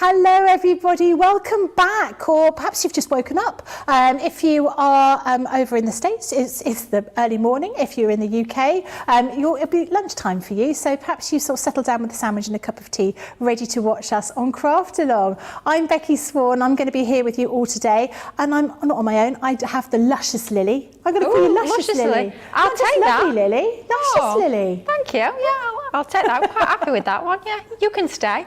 Hello everybody, welcome back, or perhaps you've just woken up. If you are over in the States, it's the early morning. If you're in the UK, it'll be lunchtime for you, so perhaps you sort of settle down with a sandwich and a cup of tea, ready to watch us on Craft Along. I'm Becky Swan, I'm going to be here with you all today, and I'm not on my own. I have the luscious Lily. I'm going to call you luscious Lily. I'll take that. Lovely Lily, luscious Lily. Thank you, yeah, I'll take that. I'm quite happy with that one, yeah. You can stay.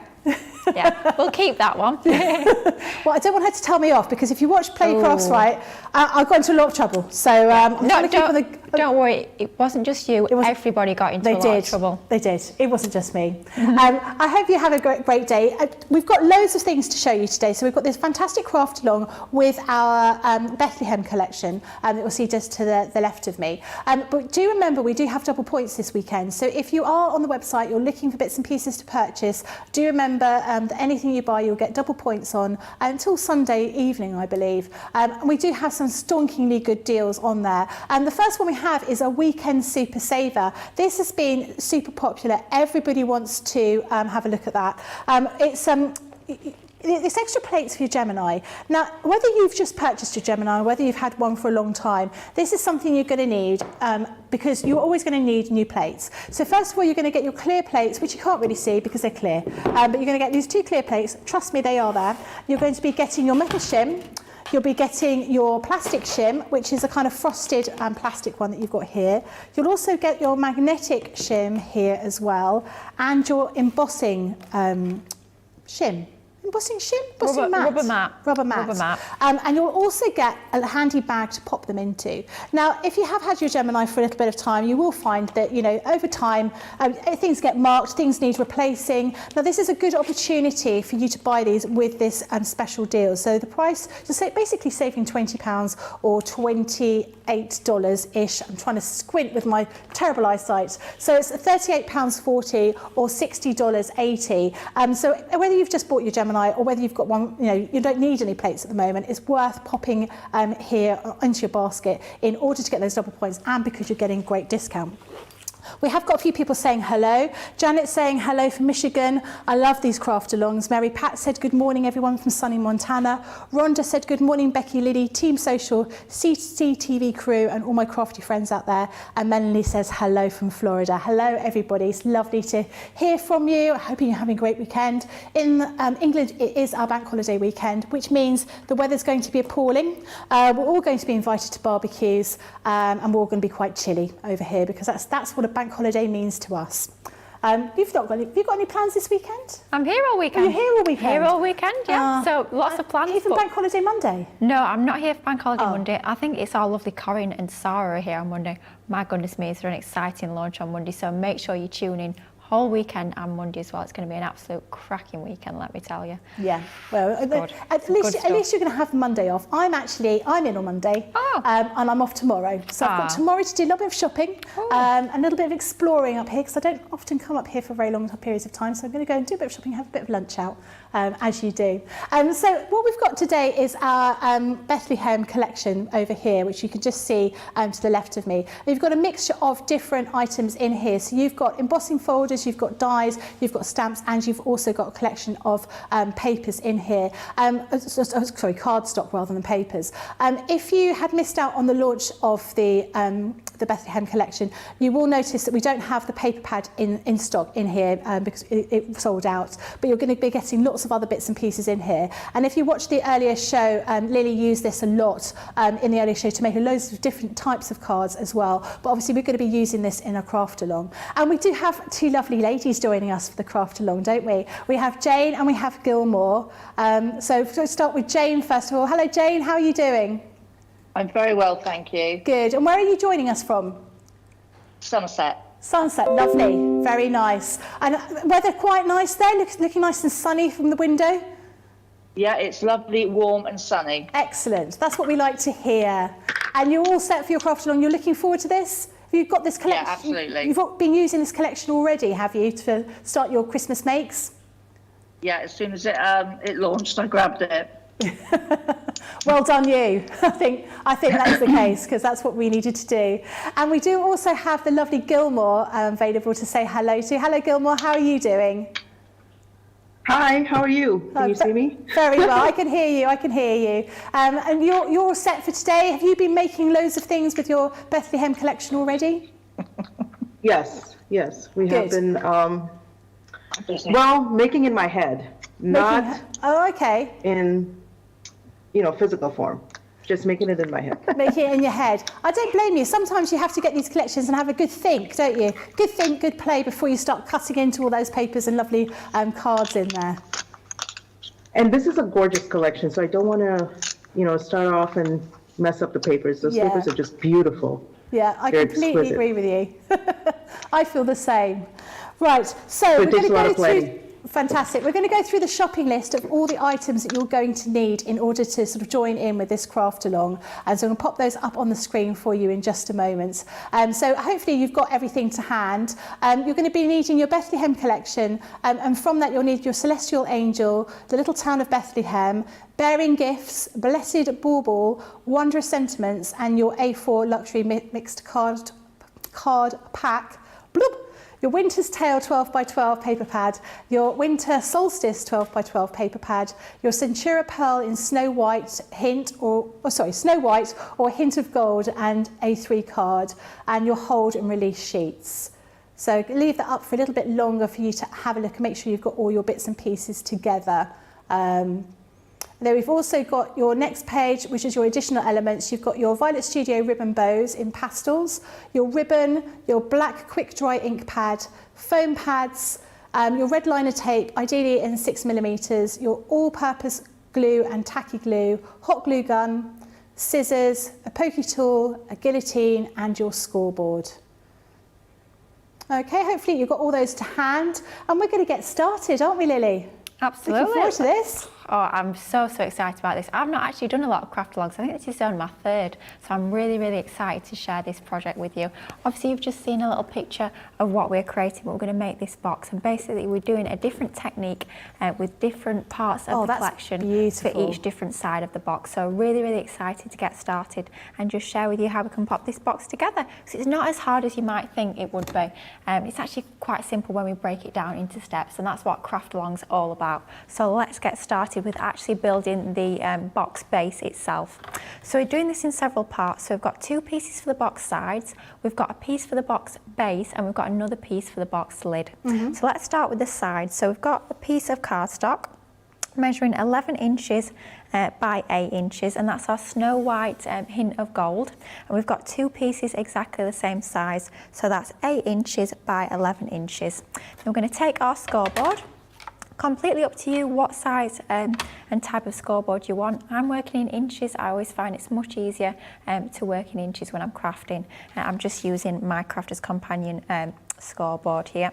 Yeah, we'll keep that one. Well, I don't want her to tell me off, because if you watch Playcrafts right, I got into a lot of trouble. So I'm trying to keep on the... Don't worry, it wasn't just you. Everybody got into a lot of trouble. They did. It wasn't just me. I hope you have a great day. We've got loads of things to show you today. So we've got this fantastic craft along with our Bethlehem collection that you'll see just to the left of me. But do remember, we do have double points this weekend. So if you are on the website, you're looking for bits and pieces to purchase, do remember that anything you buy, you'll get double points on until Sunday evening, I believe. And we do have some stonkingly good deals on there. And the first one we have is a weekend super saver. This has been super popular. Everybody wants to have a look at that. It's extra plates for your Gemini. Now, whether you've just purchased your Gemini, or whether you've had one for a long time, this is something you're going to need because you're always going to need new plates. So first of all, you're going to get your clear plates, which you can't really see because they're clear. But you're going to get these two clear plates. Trust me, they are there. You're going to be getting your metal shim. You'll be getting your plastic shim, which is a kind of frosted plastic one that you've got here. You'll also get your magnetic shim here as well, and your embossing shim. Embossing shim? Embossing mat. Rubber mat. And you'll also get a handy bag to pop them into. Now, if you have had your Gemini for a little bit of time, you will find that, you know, over time, things get marked, things need replacing. Now, this is a good opportunity for you to buy these with this special deal. So the price, basically saving £20 or $28-ish. I'm trying to squint with my terrible eyesight. So it's £38.40 or $60.80. So whether you've just bought your Gemini or whether you've got one, you know, you don't need any plates at the moment, it's worth popping here into your basket in order to get those double points, and because you're getting great discount. We have got a few people saying hello. Janet's saying hello from Michigan. I love these craft alongs. Mary Pat said good morning everyone from sunny Montana. Rhonda said good morning Becky, Lilly, Team Social, CCTV crew and all my crafty friends out there. And Melanie says hello from Florida. Hello everybody, it's lovely to hear from you. I hope you're having a great weekend. In England it is our bank holiday weekend, which means the weather's going to be appalling. We're all going to be invited to barbecues and we're all going to be quite chilly over here, because that's what a bank holiday means to us. Have you got any plans this weekend? I'm here all weekend. Are you here all weekend? Here all weekend, yeah. So lots of plans. Here for Bank Holiday Monday? No, I'm not here for Bank Holiday Monday. I think it's our lovely Corinne and Sarah are here on Monday. My goodness me, is there an exciting launch on Monday? So make sure you tune in whole weekend and Monday as well. It's going to be an absolute cracking weekend, let me tell you. Yeah, well, at least you're going to have Monday off. I'm in on Monday, and I'm off tomorrow. So I've got tomorrow to do a little bit of shopping, and a little bit of exploring up here, because I don't often come up here for very long periods of time. So I'm going to go and do a bit of shopping, have a bit of lunch out, as you do. So what we've got today is our Bethlehem collection over here, which you can just see to the left of me. And you've got a mixture of different items in here. So you've got embossing folders, you've got dies, you've got stamps, and you've also got a collection of papers in here. Sorry, cardstock rather than papers. If you had missed out on the launch of the Bethlehem collection, you will notice that we don't have the paper pad in stock in here because it sold out, but you're going to be getting lots of other bits and pieces in here. And if you watched the earlier show, Lily used this a lot in the earlier show to make loads of different types of cards as well, but obviously we're going to be using this in a craft along. And we do have two lovely ladies joining us for the craft along, don't we? We have Jane and we have Gilmore. So let's start with Jane first of all. Hello Jane, how are you doing? I'm very well, thank you. Good. And where are you joining us from? Somerset. Somerset, lovely, very nice. And weather quite nice there, looking nice and sunny from the window? Yeah, it's lovely, warm and sunny. Excellent, that's what we like to hear. And you're all set for your craft along, you're looking forward to this? Have you got this collection? Yeah, absolutely. You've been using this collection already, have you, to start your Christmas makes? Yeah, as soon as it launched, I grabbed it. Well done you. I think that's the case, because that's what we needed to do. And we do also have the lovely Gilmore available to say hello to. Hello Gilmore, how are you doing? Hi, how are you? Can you see me? Very well. I can hear you. I can hear you. And you're all set for today. Have you been making loads of things with your Bethlehem collection already? Yes. We have Good. been, making in my head, not okay. in, physical form. Just making it in my head. Making it in your head. I don't blame you. Sometimes you have to get these collections and have a good think, don't you? Good think, good play before you start cutting into all those papers and lovely cards in there. And this is a gorgeous collection, so I don't want to, start off and mess up the papers. Those papers are just beautiful. Yeah, I They're completely exquisite. agree with you. I feel the same. Right, so It we're going takes to a lot go of through. planning. Fantastic. We're going to go through the shopping list of all the items that you're going to need in order to sort of join in with this craft along. And so I'm going to pop those up on the screen for you in just a moment. So hopefully you've got everything to hand. You're going to be needing your Bethlehem collection. And from that, you'll need your Celestial Angel, the Little Town of Bethlehem, Bearing Gifts, Blessed Bauble, Wondrous Sentiments, and your A4 Luxury Mixed Card Pack. Bloop. Your Winter's Tale 12 by 12 paper pad, your Winter Solstice 12 by 12 paper pad, your Centura Pearl in Snow White, Snow White or Hint of Gold and A3 card, and your hold and release sheets. So leave that up for a little bit longer for you to have a look and make sure you've got all your bits and pieces together. Then we've also got your next page, which is your additional elements. You've got your Violet Studio ribbon bows in pastels, your ribbon, your black quick dry ink pad, foam pads, your red liner tape, ideally in 6mm, your all-purpose glue and tacky glue, hot glue gun, scissors, a pokey tool, a guillotine, and your scoreboard. Okay, hopefully you've got all those to hand, and we're going to get started, aren't we, Lily? Absolutely. Looking forward to this. Oh, I'm so excited about this. I've not actually done a lot of craft vlogs. I think this is only my third, so I'm really excited to share this project with you. Obviously, you've just seen a little picture of what we're creating, but we're going to make this box, and basically we're doing a different technique with different parts of the collection for each different side of the box. So really excited to get started and just share with you how we can pop this box together. So it's not as hard as you might think it would be. It's actually quite simple when we break it down into steps, and that's what craft along's all about. So let's get started with actually building the box base itself. So we're doing this in several parts. So we've got 2 pieces for the box sides, we've got a piece for the box base, and we've got another piece for the box lid. So let's start with the sides. So we've got a piece of cardstock measuring 11 inches by 8 inches, and that's our Snow White Hint of Gold. And we've got 2 pieces exactly the same size, so that's 8 inches by 11 inches. Then we're going to take our scoreboard. Completely up to you what size and type of scoreboard you want. I'm working in inches. I always find it's much easier to work in inches when I'm crafting. I'm just using my Crafter's Companion scoreboard here.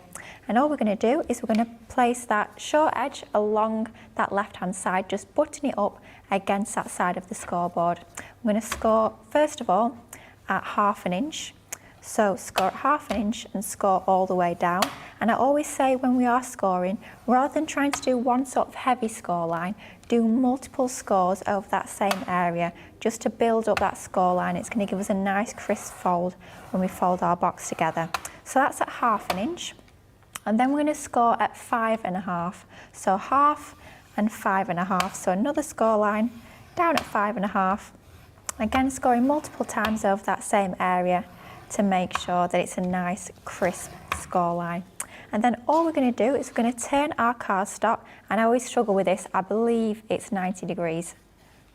And all we're going to do is we're going to place that short edge along that left hand side, just button it up against that side of the scoreboard. I'm going to score first of all at 1/2 inch. So score at 1/2 inch and score all the way down. And I always say when we are scoring, rather than trying to do one sort of heavy score line, do multiple scores over that same area just to build up that score line. It's going to give us a nice crisp fold when we fold our box together. So that's at 1/2 inch. And then we're going to score at 5.5. So 1/2 and 5.5. So another score line down at 5.5. Again, scoring multiple times over that same area to make sure that it's a nice crisp score line. And then all we're going to do is we're going to turn our cardstock, and I always struggle with this, I believe it's 90 degrees,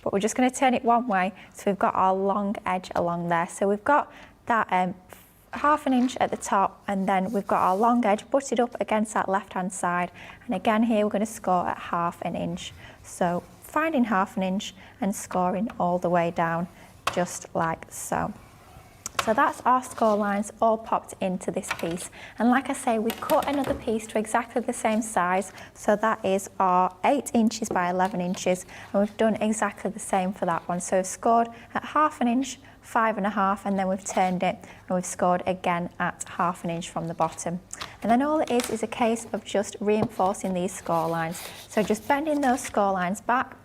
but we're just going to turn it one way, so we've got our long edge along there. So we've got that 1/2 inch at the top, and then we've got our long edge butted up against that left hand side, and again here we're going to score at 1/2 inch. So finding 1/2 inch and scoring all the way down just like so. So that's our score lines all popped into this piece. And like I say, we cut another piece to exactly the same size. So that is our 8 inches by 11 inches. And we've done exactly the same for that one. So we've scored at 1/2 inch, 5.5, and then we've turned it and we've scored again at 1/2 inch from the bottom. And then all it is a case of just reinforcing these score lines. So just bending those score lines back,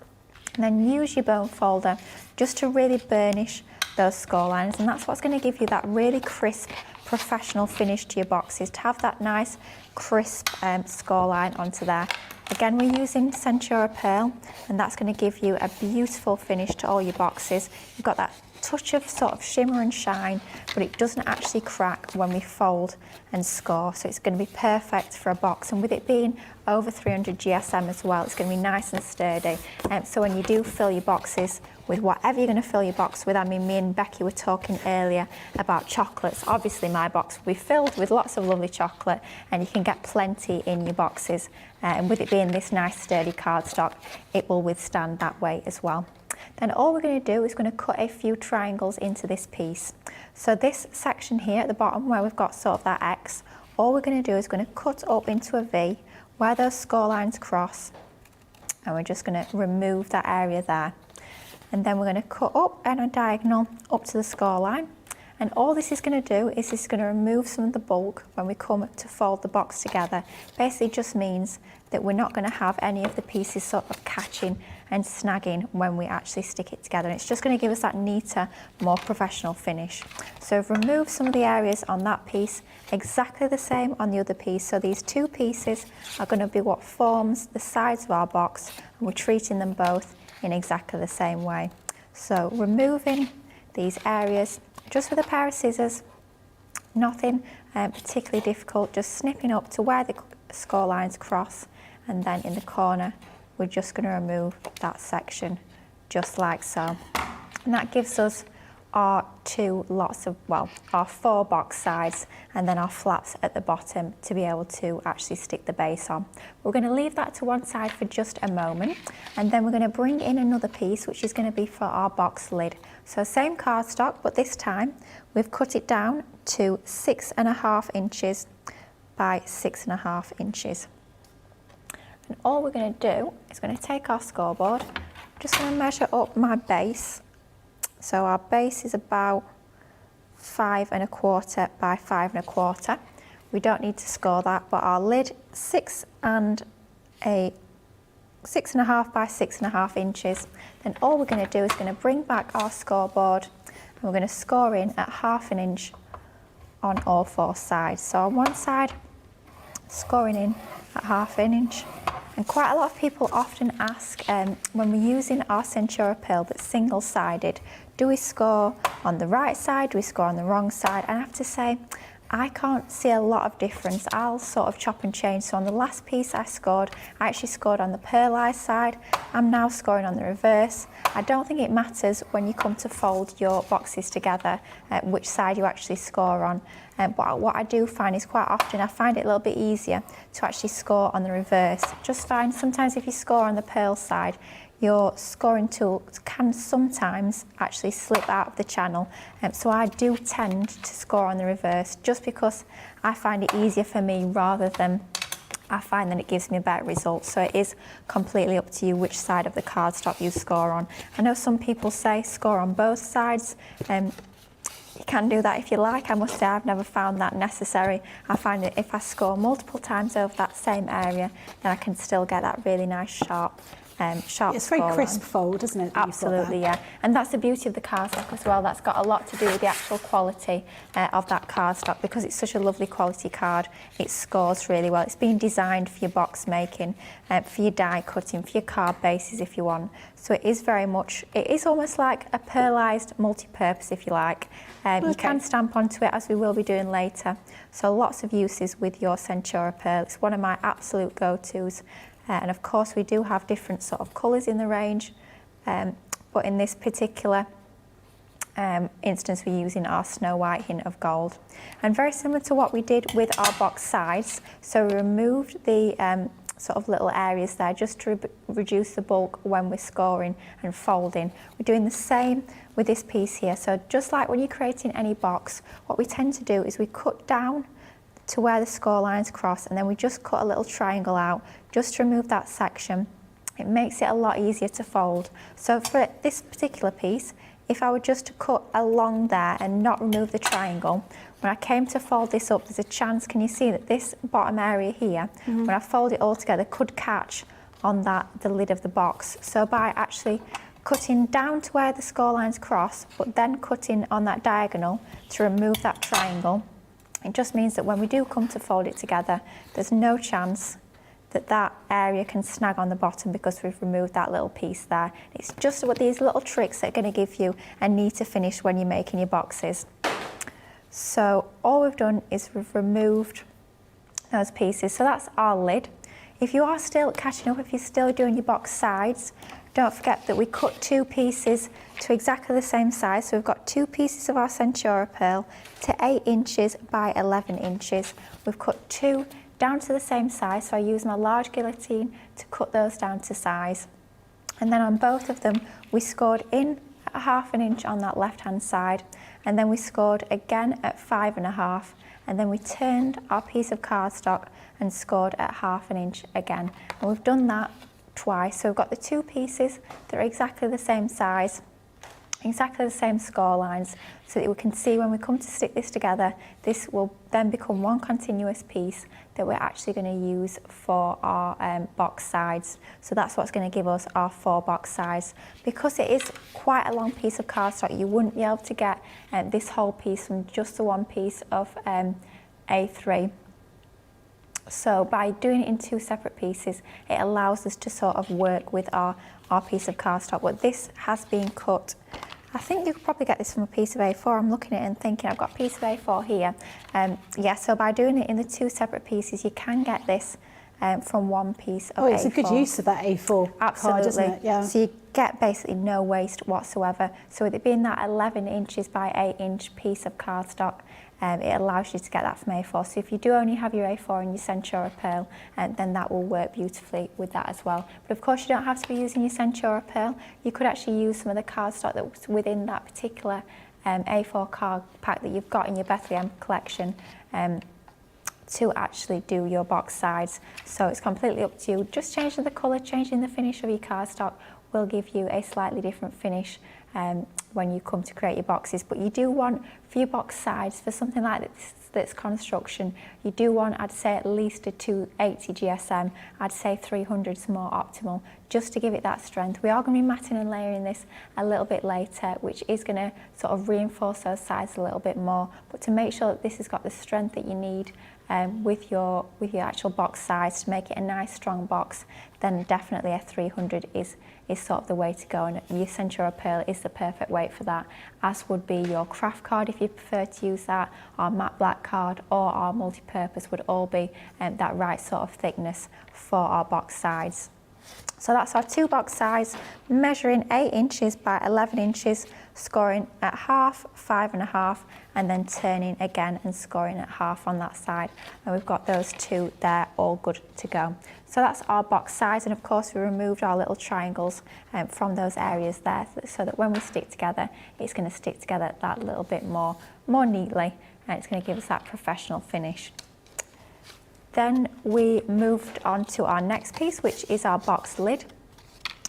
and then use your bone folder just to really burnish those score lines, and that's what's going to give you that really crisp professional finish to your boxes, to have that nice crisp score line onto there. Again, we're using Centura Pearl, and that's going to give you a beautiful finish to all your boxes. You've got that touch of sort of shimmer and shine, but it doesn't actually crack when we fold and score, so it's going to be perfect for a box. And with it being over 300 GSM as well, it's going to be nice and sturdy. So when you do fill your boxes with whatever you're going to fill your box with, I mean, me and Becky were talking earlier about chocolates. Obviously my box will be filled with lots of lovely chocolate, and you can get plenty in your boxes, and with it being this nice sturdy cardstock, it will withstand that weight as well. Then all we're going to do is going to cut a few triangles into this piece. So this section here at the bottom where we've got sort of that X, all we're going to do is going to cut up into a V where those score lines cross, and we're just going to remove that area there. And then we're going to cut up and a diagonal up to the score line. And all this is going to do is it's going to remove some of the bulk when we come to fold the box together. Basically just means that we're not going to have any of the pieces sort of catching and snagging when we actually stick it together. And it's just going to give us that neater, more professional finish. So I've removed some of the areas on that piece, exactly the same on the other piece. So these two pieces are going to be what forms the sides of our box, and we're treating them both in exactly the same way. So removing these areas just with a pair of scissors, nothing particularly difficult, just snipping up to where the score lines cross, and then in the corner we're just going to remove that section just like so. And that gives us our our 4 box sides, and then our flaps at the bottom to be able to actually stick the base on. We're going to leave that to one side for just a moment, and then we're going to bring in another piece which is going to be for our box lid. So same cardstock, but this time we've cut it down to 6.5 inches by 6.5 inches. And all we're going to do is going to take our scoreboard, I'm just going to measure up my base. So our base is about 5.25 by 5.25. We don't need to score that, but our lid 6.5 by 6.5 inches. Then all we're going to do is going to bring back our scoreboard, and we're going to score in at 1/2 inch on all 4 sides. So on one side, scoring in at 1/2 inch. And quite a lot of people often ask when we're using our Centura Pearl that's single-sided, do we score on the right side, do we score on the wrong side? And I have to say, I can't see a lot of difference. I'll sort of chop and change. So on the last piece I actually scored on the pearlized side. I'm now scoring on the reverse. I don't think it matters when you come to fold your boxes together which side you actually score on. But what I do find is quite often I find it a little bit easier to actually score on the reverse. Just find sometimes if you score on the pearl side, your scoring tool can sometimes actually slip out of the channel. So I do tend to score on the reverse just because I find it easier for me, rather than I find that it gives me a better result. So it is completely up to you which side of the cardstock you score on. I know some people say score on both sides. You can do that if you like. I must say I've never found that necessary. I find that if I score multiple times over that same area, then I can still get that really nice sharp it's very crisp fold, isn't it? Absolutely, yeah. And that's the beauty of the cardstock as well. That's got a lot to do with the actual quality of that cardstock, because it's such a lovely quality card. It scores really well. It's been designed for your box making, for your die cutting, for your card bases if you want. So it is very much, it is almost like a pearlised multi-purpose if you like. You can stamp onto it, as we will be doing later. So lots of uses with your Centura Pearl. It's one of my absolute go-tos. And of course we do have different sort of colours in the range, but in this particular instance we're using our Snow White Hint of Gold. And very similar to what we did with our box sides, so we removed the sort of little areas there just to reduce the bulk when we're scoring and folding. We're doing the same with this piece here. So just like when you're creating any box, what we tend to do is we cut down to where the score lines cross, and then we just cut a little triangle out just to remove that section. It makes it a lot easier to fold. So for this particular piece, if I were just to cut along there and not remove the triangle, when I came to fold this up, there's a chance, can you see that this bottom area here, when I fold it all together, could catch on the lid of the box. So by actually cutting down to where the score lines cross, but then cutting on that diagonal to remove that triangle, it just means that when we do come to fold it together, there's no chance that area can snag on the bottom because we've removed that little piece there. It's just what these little tricks that are going to give you a neater finish when you're making your boxes. So all we've done is we've removed those pieces. So that's our lid. If you are still catching up, if you're still doing your box sides, don't forget that we cut 2 pieces to exactly the same size. So we've got 2 pieces of our Centura pearl to 8 inches by 11 inches. We've cut 2 down to the same size. So I use my large guillotine to cut those down to size. And then on both of them, we scored in at 1/2 inch on that left-hand side. And then we scored again at 5.5. And then we turned our piece of cardstock and scored at 1/2 inch again. And we've done that twice. So we've got the 2 pieces that are exactly the same size, exactly the same score lines, so that we can see when we come to stick this together, this will then become one continuous piece that we're actually going to use for our box sides. So that's what's going to give us our 4 box sides. Because it is quite a long piece of cardstock, you wouldn't be able to get this whole piece from just the one piece of A3. So by doing it in 2 separate pieces, it allows us to sort of work with our piece of cardstock. But this has been cut. I think you could probably get this from a piece of A4. I'm looking at it and thinking I've got a piece of A4 here. Yeah, so by doing it in the 2 separate pieces, you can get this from one piece of A4. Oh, it's a good use of that A4 card, isn't it? Yeah. So you get basically no waste whatsoever. So with it being that 11 inches by 8 inch piece of cardstock, it allows you to get that from A4. So if you do only have your A4 and your Centura pearl, then that will work beautifully with that as well. But of course you don't have to be using your Centura pearl. You could actually use some of the cardstock that's within that particular A4 card pack that you've got in your Bethlehem collection to actually do your box sides. So it's completely up to you. Just changing the colour, changing the finish of your cardstock will give you a slightly different finish when you come to create your boxes. But you do want, for your box sides, for something like this that's construction, you do want, I'd say, at least a 280 GSM. I'd say 300 is more optimal, just to give it that strength. We are going to be matting and layering this a little bit later, which is going to sort of reinforce those sides a little bit more. But to make sure that this has got the strength that you need with your actual box size to make it a nice strong box, then definitely a 300 is sort of the way to go, and your Centura pearl is the perfect weight for that, as would be your craft card if you prefer to use that, our matte black card or our multi-purpose would all be that right sort of thickness for our box sides. So that's our 2 box sides, measuring 8 inches by 11 inches, scoring at 1/2, 5.5, and then turning again and scoring at 1/2 on that side. And we've got those 2 there, all good to go. So that's our box size, and of course we removed our little triangles from those areas there, so that when we stick together, it's going to stick together that little bit more neatly, and it's going to give us that professional finish. Then we moved on to our next piece, which is our box lid.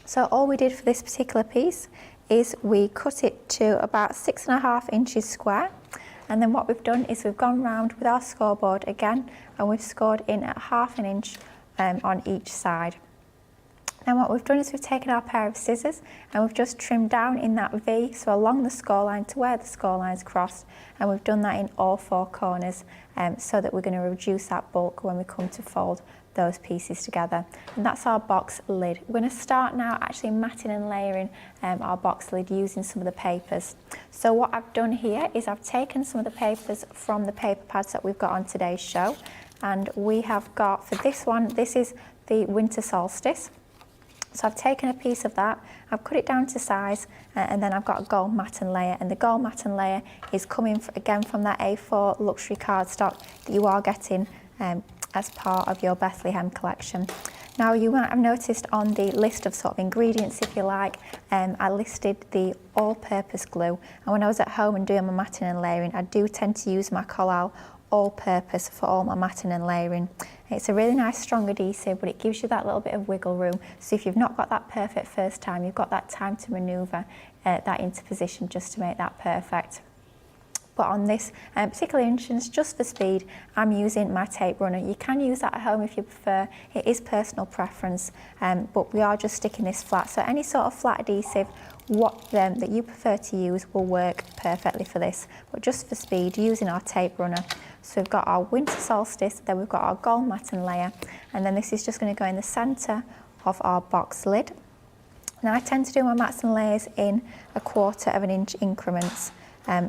So all we did for this particular piece is we cut it to about 6.5 inches square. And then what we've done is we've gone round with our scoreboard again, and we've scored in at 1/2 inch on each side. Then what we've done is we've taken our pair of scissors and we've just trimmed down in that V, so along the score line to where the score lines cross, and we've done that in all 4 corners so that we're going to reduce that bulk when we come to fold those pieces together. And that's our box lid. We're going to start now actually matting and layering our box lid using some of the papers. So what I've done here is I've taken some of the papers from the paper pads that we've got on today's show, and we have got, for this one, this is the winter solstice. So I've taken a piece of that, I've cut it down to size, and then I've got a gold matten layer, and the gold matten layer is coming again from that A4 luxury cardstock that you are getting as part of your Bethlehem collection. Now you might have noticed on the list of sort of ingredients, if you like, I listed the all-purpose glue, and when I was at home and doing my matting and layering, I do tend to use my Collal all-purpose for all my matting and layering. It's a really nice strong adhesive, but it gives you that little bit of wiggle room, so if you've not got that perfect first time, you've got that time to manoeuvre that into position just to make that perfect. But on this particular instance, just for speed, I'm using my tape runner. You can use that at home if you prefer. It is personal preference, but we are just sticking this flat. So any sort of flat adhesive what that you prefer to use will work perfectly for this. But just for speed, using our tape runner. So we've got our winter solstice, then we've got our gold matten layer, and then this is just going to go in the centre of our box lid. Now I tend to do my mats and layers in 1/4 of an inch increments,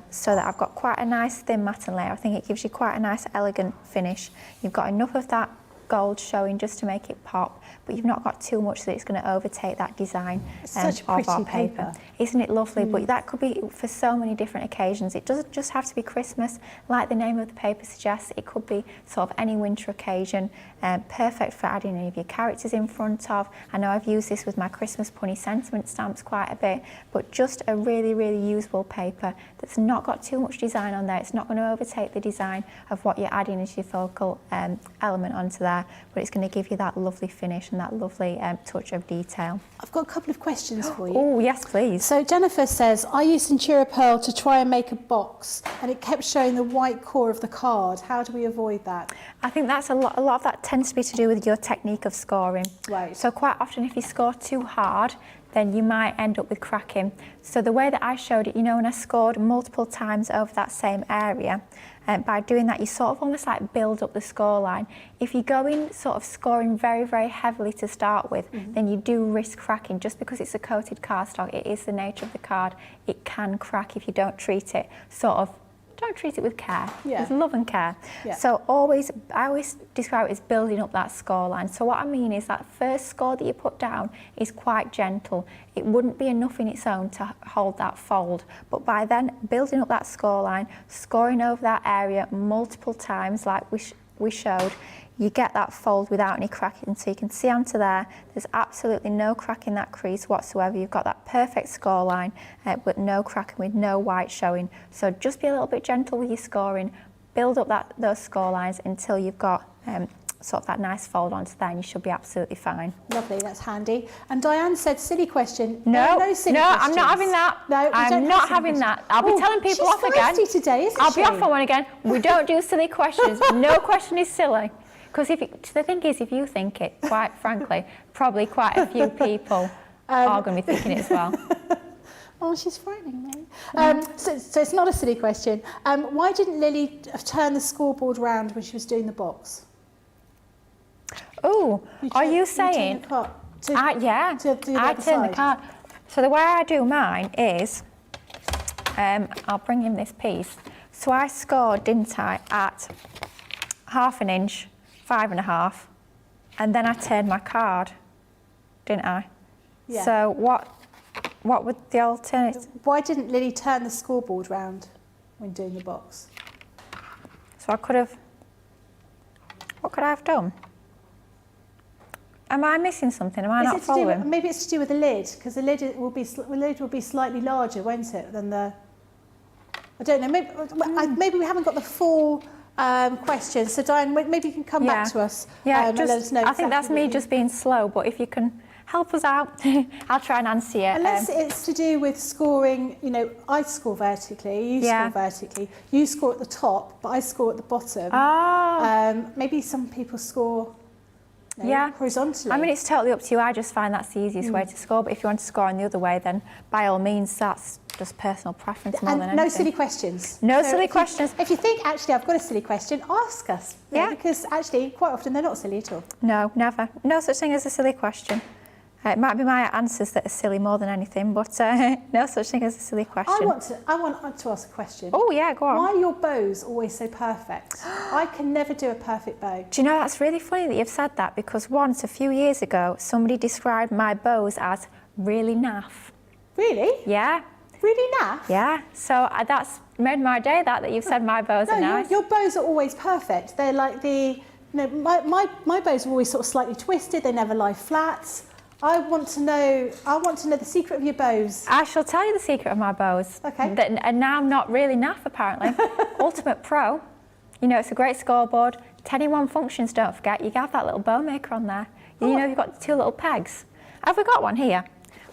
so that I've got quite a nice thin matten layer. I think it gives you quite a nice elegant finish. You've got enough of that gold showing just to make it pop, but you've not got too much that it's going to overtake that design Such of our pretty paper. Isn't it lovely? But that could be for so many different occasions. It doesn't just have to be Christmas, like the name of the paper suggests. It could be sort of any winter occasion, perfect for adding any of your characters in front of. I know I've used this with my Christmas punny sentiment stamps quite a bit, but just a really, really usable paper that's not got too much design on there. It's not going to overtake the design of what you're adding as your focal element onto there, but it's going to give you that lovely finish and that lovely touch of detail. I've got a couple of questions for you. Oh, yes, please. So Jennifer says, I used Centura Pearl to try and make a box and it kept showing the white core of the card. How do we avoid that? I think that's a lot of that tends to be to do with your technique of scoring. Right. So quite often if you score too hard, then you might end up with cracking. So the way that I showed it, you know, when I scored multiple times over that same area, by doing that, you sort of almost like build up the score line. If you go in sort of scoring very, very heavily to start with, then you do risk cracking. Just because it's a coated cardstock, it is the nature of the card. It can crack if you don't treat it don't treat it with care. Yeah. With love and care. Yeah. So I always describe it as building up that score line. So what I mean is that first score that you put down is quite gentle. It wouldn't be enough in its own to hold that fold. But by then building up that score line, scoring over that area multiple times like we showed, you get that fold without any cracking. So you can see onto there, there's absolutely no crack in that crease whatsoever. You've got that perfect score line, but no cracking with no white showing. So just be a little bit gentle with your scoring, build up those score lines until you've got sort of that nice fold onto there, and you should be absolutely fine. Lovely, that's handy. And Diane said, silly question. No, no silly no, questions. I'm not having that. No, I'm not having that. I'll be telling people off again. She's feisty today, isn't I'll she? be off on one again. We don't do silly questions. No question is silly. Because the thing is, if you think it, quite frankly, probably quite a few people are going to be thinking it as well. Oh, she's frightening me. So it's not a silly question. Why didn't Lily turn the scoreboard round when she was doing the box? Oh, are you saying? Yeah, I turn the card. So the way I do mine is, I'll bring in this piece. So I scored, didn't I, at 1/2 inch, 5.5, and then I turned my card, didn't I? Yeah. So what would the alternative? Why didn't Lily turn the scoreboard round when doing the box? So I could have. What could I have done? Am I missing something? Am I not following? Maybe it's to do with the lid, because the lid will be slightly larger, won't it, than the? I don't know. Maybe we haven't got the full question. So Diane, maybe you can come back to us. And let us know. I think that's me just being slow. But if you can help us out, I'll try and answer you. Unless it's to do with scoring. You know, I score vertically. You score vertically. You score at the top, but I score at the bottom. Oh. Maybe some people score. Horizontally. I mean, it's totally up to you. I just find that's the easiest way to score. But if you want to score in the other way, then by all means, that's just personal preference more than anything. No silly questions. No silly questions. If you think, actually, I've got a silly question, ask us. Because actually, quite often, they're not silly at all. No, never. No such thing as a silly question. It might be my answers that are silly more than anything, but no such thing as a silly question. I want to ask a question. Oh, yeah, go on. Why are your bows always so perfect? I can never do a perfect bow. Do you know, that's really funny that you've said that, because once, a few years ago, somebody described my bows as really naff. Really? Yeah. Really naff? Yeah. So that's made my day, that you've said my bows are nice. Your bows are always perfect. They're like my bows are always sort of slightly twisted. They never lie flat. I want to know the secret of your bows. I shall tell you the secret of my bows. Okay. And now I'm not really naff, apparently. Ultimate Pro. You know, it's a great scoreboard. 10-in-1 functions, don't forget. You have that little bow maker on there. You know, you've got the 2 little pegs. Have we got one here?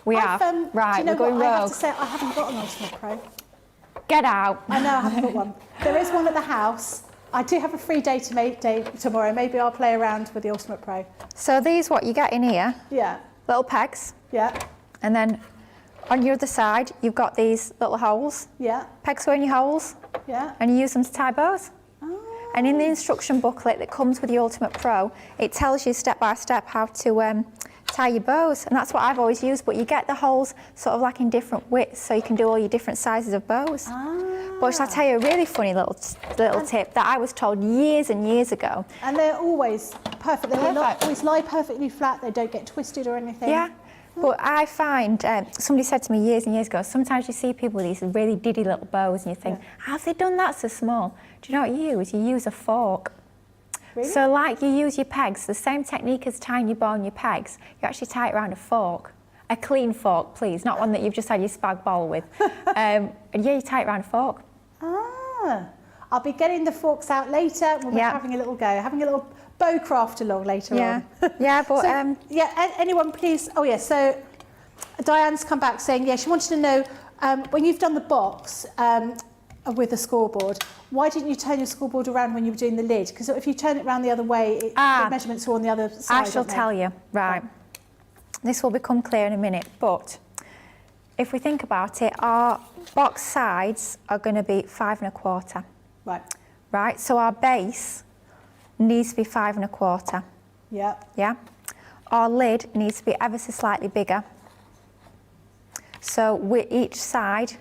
We have. do Right, you know we're going what? rogue. I have to say, I haven't got an Ultimate Pro. Get out. I know I haven't got one. There is one at the house. I do have a free day tomorrow. Maybe I'll play around with the Ultimate Pro. So these, what you get in here? Yeah. Little pegs. Yeah. And then On your other side, you've got these little holes. Yeah. Pegs away in your holes. Yeah. And you use them to tie bows. Oh. And in the instruction booklet that comes with the Ultimate Pro, it tells you step by step how to tie your bows, and that's what I've always used, but you get the holes sort of like in different widths, so you can do all your different sizes of bows. But shall I tell you a really funny little tip that I was told years and years ago? And they're always perfect. They Perfect. always lie perfectly flat. They don't get twisted or anything. Yeah. But I find, somebody said to me years and years ago, sometimes you see people with these really diddy little bows and you think, how have they done that so small? Do you know what you use? You use a fork. Really? So like you use your pegs, the same technique as tying your bow and your pegs, you actually tie it around a fork. A clean fork, please, not one that you've just had your spag bol with. And yeah, you tie it around a fork. Ah, I'll be getting the forks out later. We'll be having a little go, having a little bow craft along later on. Yeah, but So, anyone please, oh yeah, so Diane's come back saying, yeah, she wanted to know, when you've done the box with the scoreboard, why didn't you turn your scoreboard around when you were doing the lid? Because if you turn it around the other way, the measurements are on the other side. I shall tell you, right. This will become clear in a minute, but if we think about it, our box sides are going to be 5 1/4. Right. Right, so our base needs to be 5 1/4. Yeah. Yeah. Our lid needs to be ever so slightly bigger. So with each side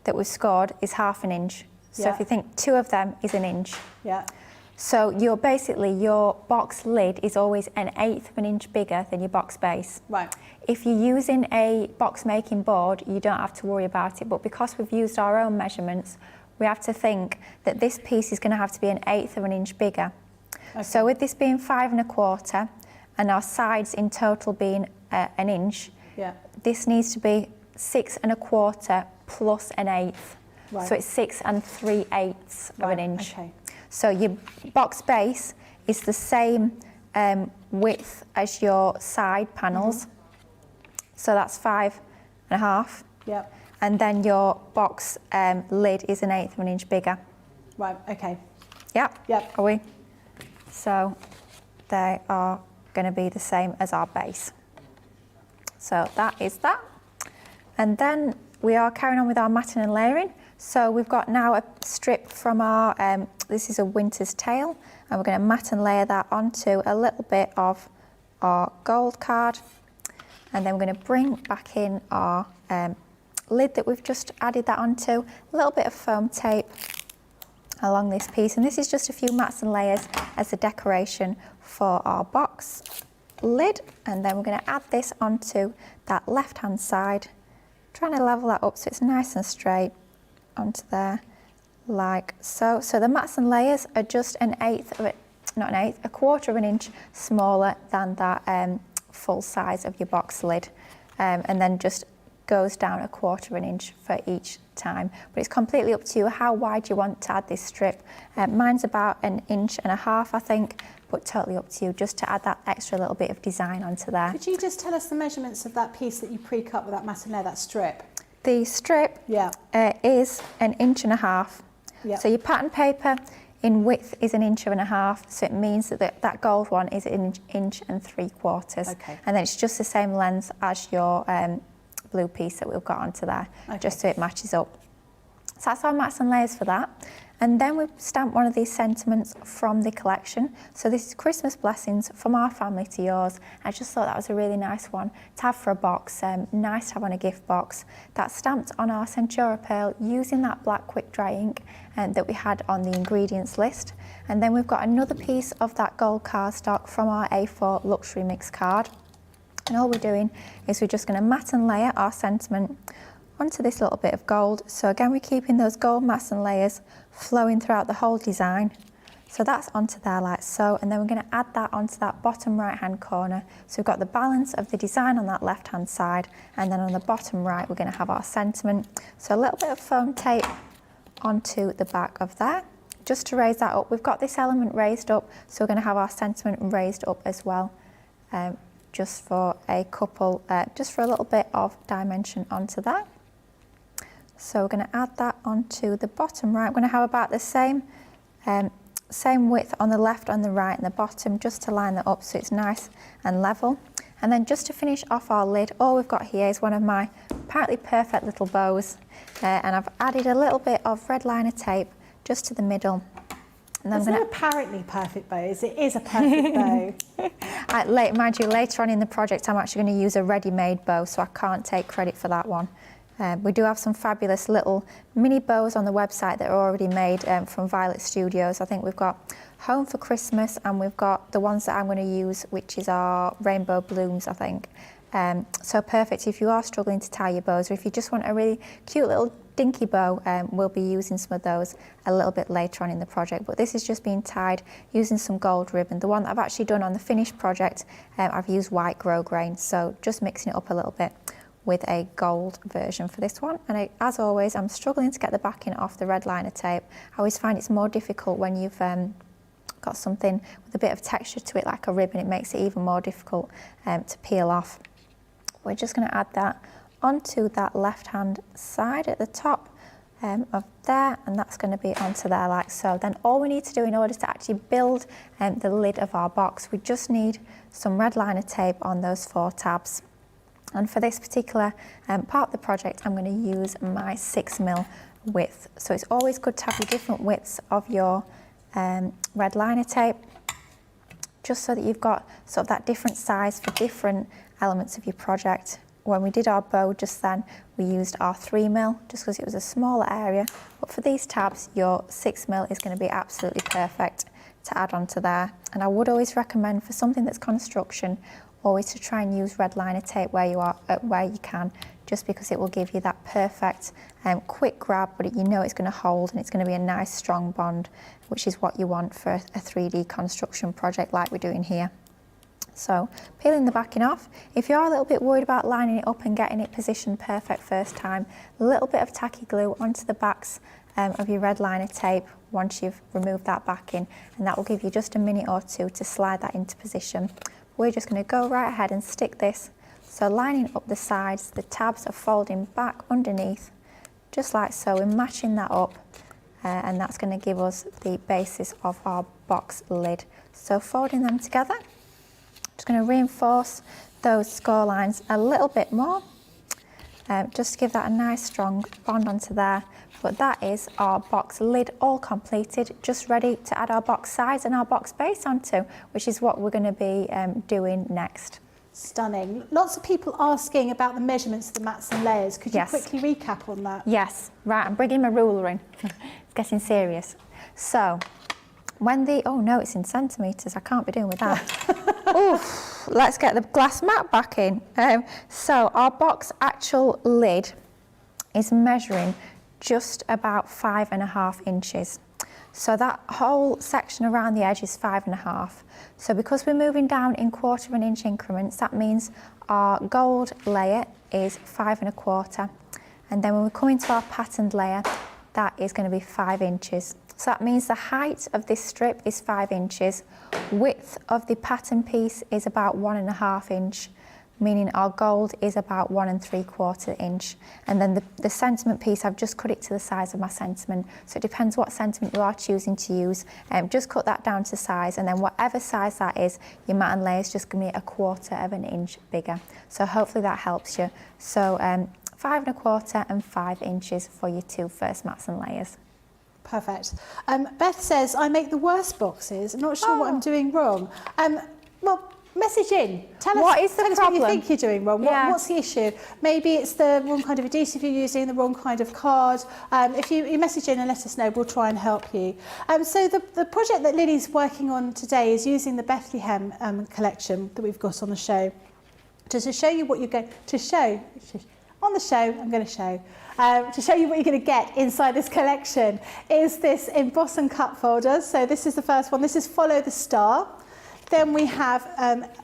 that we've scored is 1/2 inch. So if you think 2 of them is 1 inch. Yeah. So your box lid is always 1/8 of an inch bigger than your box base. Right. If you're using a box making board, you don't have to worry about it. But because we've used our own measurements, we have to think that this piece is going to have to be 1/8 of an inch bigger. Okay. So with this being 5 1/4 and our sides in total being 1 inch, this needs to be 6 1/4 plus 1/8. Right. So it's 6 3/8 of an inch. Okay. So your box base is the same width as your side panels. So that's 5 1/2. Yep. And then your box lid is 1/8 of an inch bigger. Right, okay. Yep. Yep. Are we? So they are going to be the same as our base. So that is that. And then we are carrying on with our matting and layering. So we've got now a strip from our, this is a winter's tail, and we're going to mat and layer that onto a little bit of our gold card. And then we're going to bring back in our lid that we've just added that onto, a little bit of foam tape along this piece. And this is just a few mats and layers as a decoration for our box lid. And then we're going to add this onto that left-hand side, trying to level that up so it's nice and straight onto there, like so. So the mats and layers are just 1/8 of it, not 1/8, 1/4 of an inch smaller than that full size of your box lid, and then just goes down 1/4 of an inch for each time. But it's completely up to you how wide you want to add this strip. Mine's about 1.5 inches, I think, but totally up to you, just to add that extra little bit of design onto there. Could you just tell us the measurements of that piece that you pre-cut with that mat and layer, that strip? The strip is 1.5 inches. Yep. So your pattern paper in width is 1.5 inches, so it means that that gold one is 1.3 inches. Okay. And then it's just the same length as your blue piece that we've got onto there, just so it matches up. So that's our mats and layers for that. And then we've stamped one of these sentiments from the collection. So this is Christmas blessings from our family to yours. I just thought that was a really nice one to have for a box, nice to have on a gift box. That's stamped on our Centura pearl using that black quick dry ink that we had on the ingredients list. And then we've got another piece of that gold cardstock from our A4 luxury mix card. And all we're doing is we're just going to mat and layer our sentiment onto this little bit of gold. So again, we're keeping those gold mats and layers flowing throughout the whole design. So that's onto there like so, and then we're going to add that onto that bottom right hand corner. So we've got the balance of the design on that left hand side, and then on the bottom right we're going to have our sentiment. So a little bit of foam tape onto the back of there, just to raise that up. We've got this element raised up, so we're going to have our sentiment raised up as well, just for a couple, just for a little bit of dimension onto that. So we're going to add that onto the bottom right. We're going to have about the same width on the left, on the right and the bottom, just to line that up so it's nice and level. And then just to finish off our lid, all we've got here is one of my apparently perfect little bows. And I've added a little bit of red liner tape just to the middle. And There's no apparently perfect bows, it is a perfect bow. Mind you, later on in the project, I'm actually going to use a ready-made bow, so I can't take credit for that one. We do have some fabulous little mini bows on the website that are already made from Violet Studios. I think we've got Home for Christmas, and we've got the ones that I'm going to use, which is our rainbow blooms, I think. So perfect if you are struggling to tie your bows, or if you just want a really cute little dinky bow, we'll be using some of those a little bit later on in the project. But this is just being tied using some gold ribbon. The one that I've actually done on the finished project, I've used white grosgrain, so just mixing it up a little bit with a gold version for this one. And as always, I'm struggling to get the backing off the red liner tape. I always find it's more difficult when you've got something with a bit of texture to it, like a ribbon. It makes it even more difficult to peel off. We're just going to add that onto that left hand side at the top of there, and that's going to be onto there like so. Then all we need to do in order to actually build the lid of our box, we just need some red liner tape on those 4 tabs. And for this particular part of the project, I'm going to use my 6mm width. So it's always good to have your different widths of your red liner tape, just so that you've got sort of that different size for different elements of your project. When we did our bow just then, we used our 3mm just because it was a smaller area. But for these tabs, your 6mm is going to be absolutely perfect to add onto there. And I would always recommend, for something that's construction, always to try and use red liner tape where you can, just because it will give you that perfect quick grab, but you know it's going to hold, and it's going to be a nice strong bond, which is what you want for a 3D construction project like we're doing here. So peeling the backing off. If you are a little bit worried about lining it up and getting it positioned perfect first time, a little bit of tacky glue onto the backs of your red liner tape once you've removed that backing, and that will give you just a minute or two to slide that into position. We're just going to go right ahead and stick this. So lining up the sides, the tabs are folding back underneath, just like so. We're matching that up, and that's going to give us the basis of our box lid. So folding them together, just going to reinforce those score lines a little bit more, just to give that a nice strong bond onto there. But that is our box lid all completed, just ready to add our box sides and our box base onto, which is what we're going to be doing next. Stunning. Lots of people asking about the measurements of the mats and layers. Could you quickly recap on that? Yes, right, I'm bringing my ruler in. It's getting serious. So, when oh no, it's in centimetres, I can't be doing with that. Oof, let's get the glass mat back in. So our box actual lid is measuring just about 5.5 inches. So that whole section around the edge is 5.5. So because we're moving down in 1/4 inch increments, that means our gold layer is 5.25. And then when we come into our patterned layer, that is going to be 5 inches. So that means the height of this strip is 5 inches. Width of the pattern piece is about 1.5 inch, meaning our gold is about 1 3/4 inch. And then the sentiment piece, I've just cut it to the size of my sentiment. So it depends what sentiment you are choosing to use. Just cut that down to size, and then whatever size that is, your mat and layer is just going to be 1/4 inch bigger. So hopefully that helps you. So 5.25 and 5 inches for your 2 first mats and layers. Perfect. Beth says, I make the worst boxes. I'm not sure what I'm doing wrong. Well, message in. Tell us what you think you're doing wrong. What's the issue? Maybe it's the wrong kind of adhesive you're using, the wrong kind of card. If you message in and let us know, we'll try and help you. So the project that Lilly's working on today is using the Bethlehem Collection that we've got on the show. To show you what you're going to show. On the show, I'm going to show. To show you what you're going to get inside this collection is this emboss and cut folder. So this is the first one. This is Follow the Star. Then we have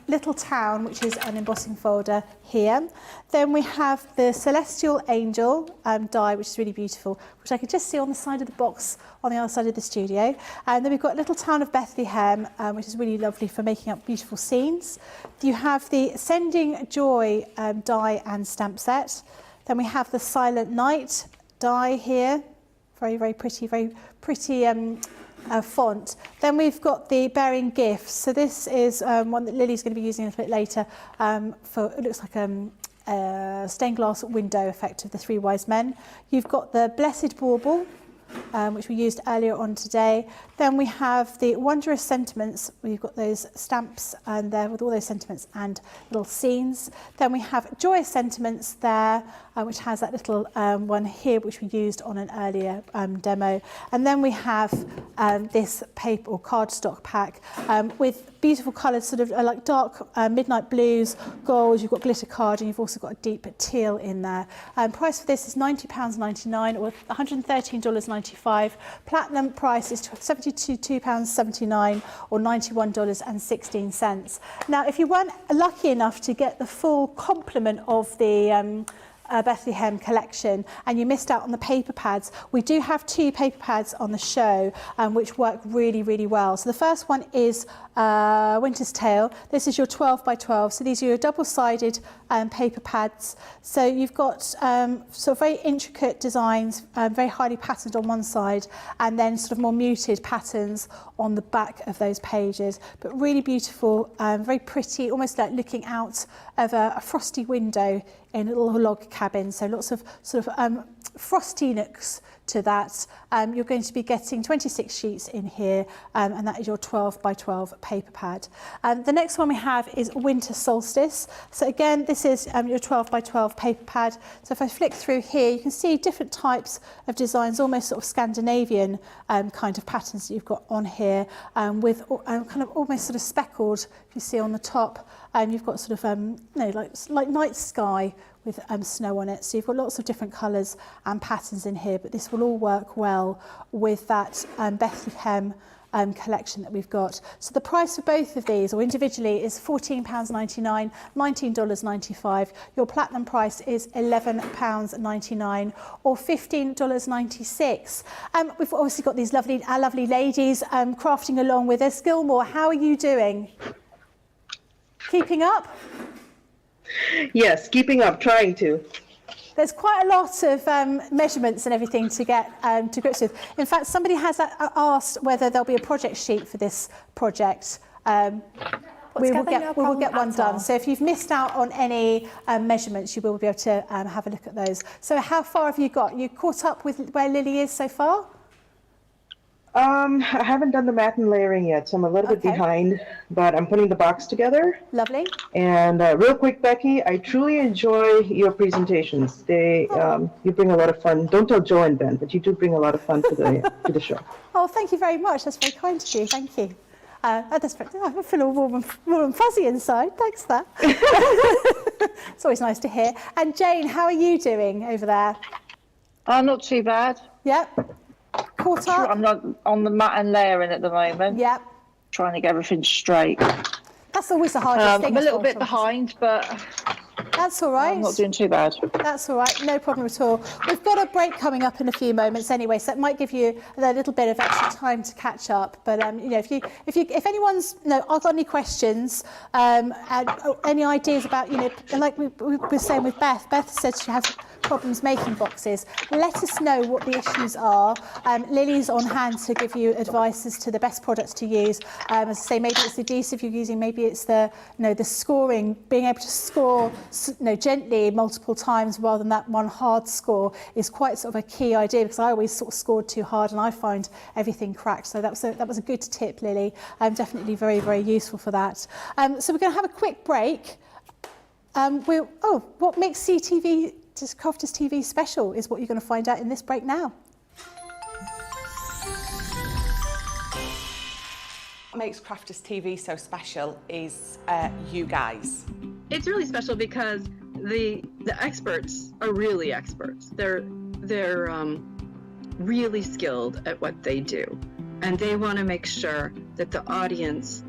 Little Town, which is an embossing folder here. Then we have the Celestial Angel die, which is really beautiful, which I could just see on the side of the box on the other side of the studio. And then we've got Little Town of Bethlehem, which is really lovely for making up beautiful scenes. You have the Sending Joy die and stamp set. Then we have the Silent Night die here Very, very pretty, font. Then we've got the Bearing Gifts. So this is one that Lily's going to be using a little bit later for, it looks like a stained glass window effect of the Three Wise Men. You've got the Blessed Bauble, which we used earlier on today. Then we have the Wondrous Sentiments. We've got those stamps and there with all those sentiments and little scenes. Then we have Joyous Sentiments there, which has that little one here, which we used on an earlier demo. And then we have this paper or cardstock pack with beautiful colours, sort of like dark midnight blues, gold. You've got glitter card, and you've also got a deep teal in there. Price for this is £90.99 or $113.95. Platinum price is £72.79 or $91.16. Now, if you weren't lucky enough to get the full complement of the Bethlehem Collection and you missed out on the paper pads, we do have 2 paper pads on the show which work really, really well. So the first one is Winter's Tale. This is your 12 by 12. So these are your double-sided paper pads. So you've got sort of very intricate designs, very highly patterned on one side, and then sort of more muted patterns on the back of those pages. But really beautiful, very pretty, almost like looking out of a frosty window in a little log cabin. So lots of sort of frosty nooks to that. You're going to be getting 26 sheets in here, and that is your 12 by 12 paper pad. The next one we have is Winter Solstice. So again, this is your 12 by 12 paper pad. So if I flick through here, you can see different types of designs, almost sort of Scandinavian kind of patterns that you've got on here, with kind of almost sort of speckled, if you see on the top. You've got sort of like night sky with snow on it. So you've got lots of different colours and patterns in here, but this will all work well with that Bethlehem collection that we've got. So the price for both of these, or individually, is £14.99, $19.95. Your platinum price is £11.99 or $15.96. We've obviously got these our lovely ladies crafting along with us. Gilmore, how are you doing? Keeping up? Yes, keeping up, trying to. There's quite a lot of measurements and everything to get to grips with. In fact, somebody has asked whether there'll be a project sheet for this project. We will get one done. So if you've missed out on any measurements, you will be able to have a look at those. So how far have you got? You caught up with where Lilly is so far? I haven't done the mat and layering yet, so I'm a little bit behind, but I'm putting the box together. Lovely. And real quick, Becky, I truly enjoy your presentations. They, you bring a lot of fun. Don't tell Joe and Ben, but you do bring a lot of fun to the show. Oh, thank you very much. That's very kind of you. Thank you. I feel all warm and fuzzy inside. Thanks for that. It's always nice to hear. And Jane, how are you doing over there? Not too bad. Yep. Caught up? I'm not on the mat and layering at the moment. Yep. Trying to get everything straight. That's always the hardest thing. I'm a little bit behind, but that's all right. I'm not doing too bad. That's all right. No problem at all. We've got a break coming up in a few moments anyway, so it might give you a little bit of extra time to catch up. But you know, if anyone's I've got any questions, and any ideas about, you know, like we were saying with Beth. Beth said she has problems making boxes. Let us know what the issues are. Lily's on hand to give you advice as to the best products to use. As I say, maybe it's the adhesive you're using, maybe it's the the scoring, being able to score gently multiple times rather than that one hard score is quite sort of a key idea, because I always sort of scored too hard and I find everything cracked. So that was a good tip, Lily. Definitely very, very useful for that. So we're going to have a quick break. What makes CTV Crafters TV special is what you're going to find out in this break now. What makes Crafters TV so special is you guys. It's really special because the experts are really experts. They're really skilled at what they do, and they want to make sure that the audience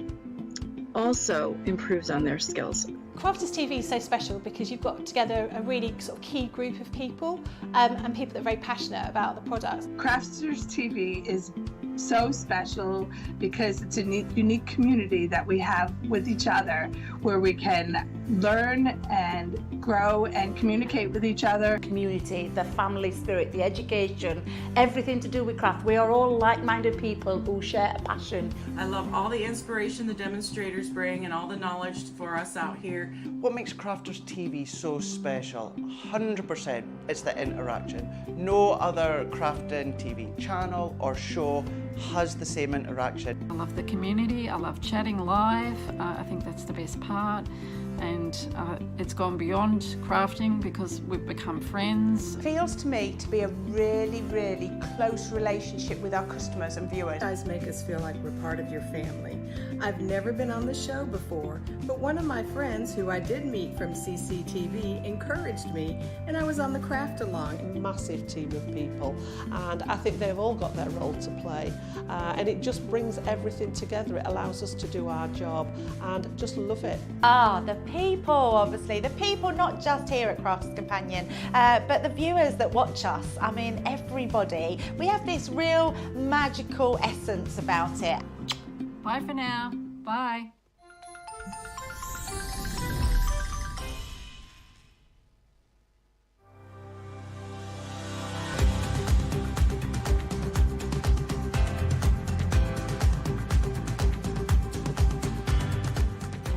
also improves on their skills. Crafters TV is so special because you've got together a really sort of key group of people, and people that are very passionate about the products. Crafters TV is so special because it's a unique community that we have with each other, where we can learn and grow and communicate with each other. Community, the family spirit, the education, everything to do with craft. We are all like-minded people who share a passion. I love all the inspiration the demonstrators bring and all the knowledge for us out here. What makes Crafters TV so special? 100% it's the interaction. No other crafting TV channel or show has the same interaction. I love the community, I love chatting live, I think that's the best part. And it's gone beyond crafting because we've become friends. It feels to me to be a really, really close relationship with our customers and viewers. You guys make us feel like we're part of your family. I've never been on the show before, but one of my friends who I did meet from CCTV encouraged me, and I was on the craft along. Massive team of people, and I think they've all got their role to play, and it just brings everything together. It allows us to do our job and just love it. The people, obviously, the people not just here at Crafts Companion, but the viewers that watch us. I mean, everybody. We have this real magical essence about it. Bye for now. Bye.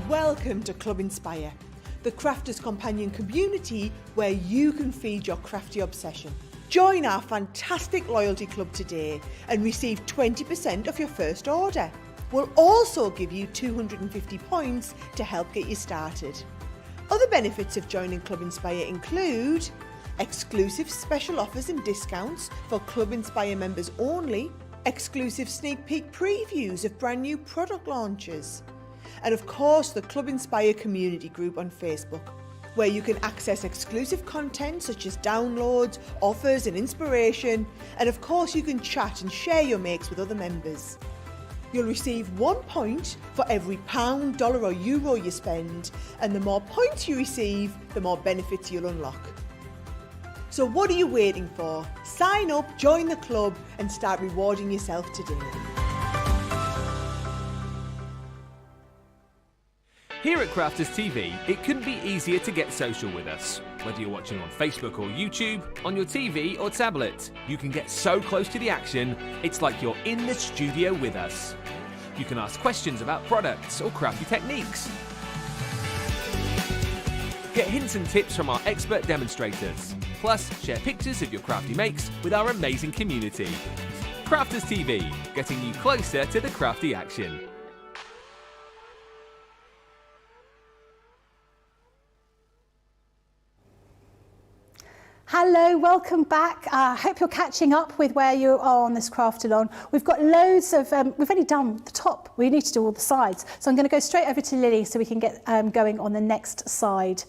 Welcome to Club Inspire, the Crafters Companion community where you can feed your crafty obsession. Join our fantastic loyalty club today and receive 20% off your first order. We'll also give you 250 points to help get you started. Other benefits of joining Club Inspire include exclusive special offers and discounts for Club Inspire members only, exclusive sneak peek previews of brand new product launches, and of course the Club Inspire community group on Facebook, where you can access exclusive content such as downloads, offers and inspiration, and of course you can chat and share your makes with other members. You'll receive 1 point for every £1, dollar or euro you spend, and the more points you receive, the more benefits you'll unlock. So what are you waiting for? Sign up, join the club and start rewarding yourself today. Here at Crafters TV, it couldn't be easier to get social with us. Whether you're watching on Facebook or YouTube, on your TV or tablet, you can get so close to the action, it's like you're in the studio with us. You can ask questions about products or crafty techniques. Get hints and tips from our expert demonstrators. Plus, share pictures of your crafty makes with our amazing community. Crafters TV, getting you closer to the crafty action. Hello, welcome back. I hope you're catching up with where you are on this craft along. We've got loads of, we've only done the top. We need to do all the sides. So I'm going to go straight over to Lily so we can get going on the next side.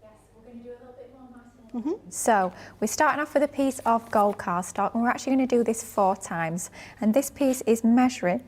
Yes, we're going to do a little bit more Martin. So we're starting off with a piece of gold cardstock, and we're actually going to do this 4 times. And this piece is measuring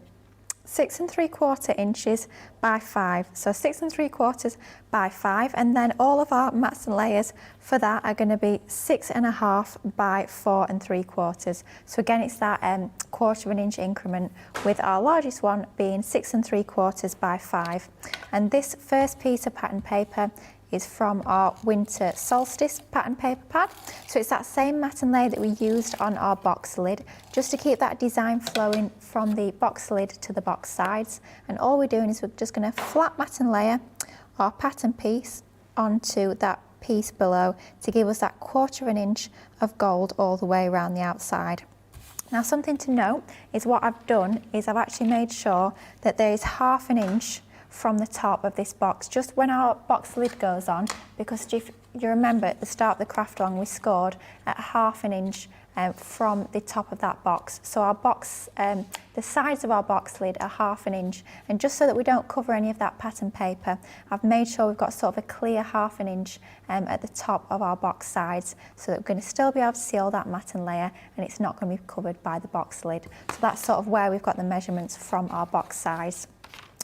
6 3/4 inches by 5, so 6 3/4 by 5, and then all of our mats and layers for that are going to be 6 1/2 by 4 3/4. So again, it's that 1/4 of an inch increment, with our largest one being 6 3/4 by 5. And this first piece of pattern paper is from our winter solstice pattern paper pad. So it's that same mat and layer that we used on our box lid, just to keep that design flowing from the box lid to the box sides. And all we're doing is we're just going to flat mat and layer our pattern piece onto that piece below to give us that 1/4 of an inch of gold all the way around the outside. Now, something to note is what I've done is I've actually made sure that there is 1/2 an inch from the top of this box, just when our box lid goes on, because if you remember at the start of the craft along we scored at 1/2 an inch from the top of that box. So our box, the sides of our box lid are 1/2 an inch, and just so that we don't cover any of that pattern paper, I've made sure we've got sort of a clear 1/2 an inch at the top of our box sides, so that we're going to still be able to see all that mat and layer, and it's not going to be covered by the box lid. So that's sort of where we've got the measurements from our box size.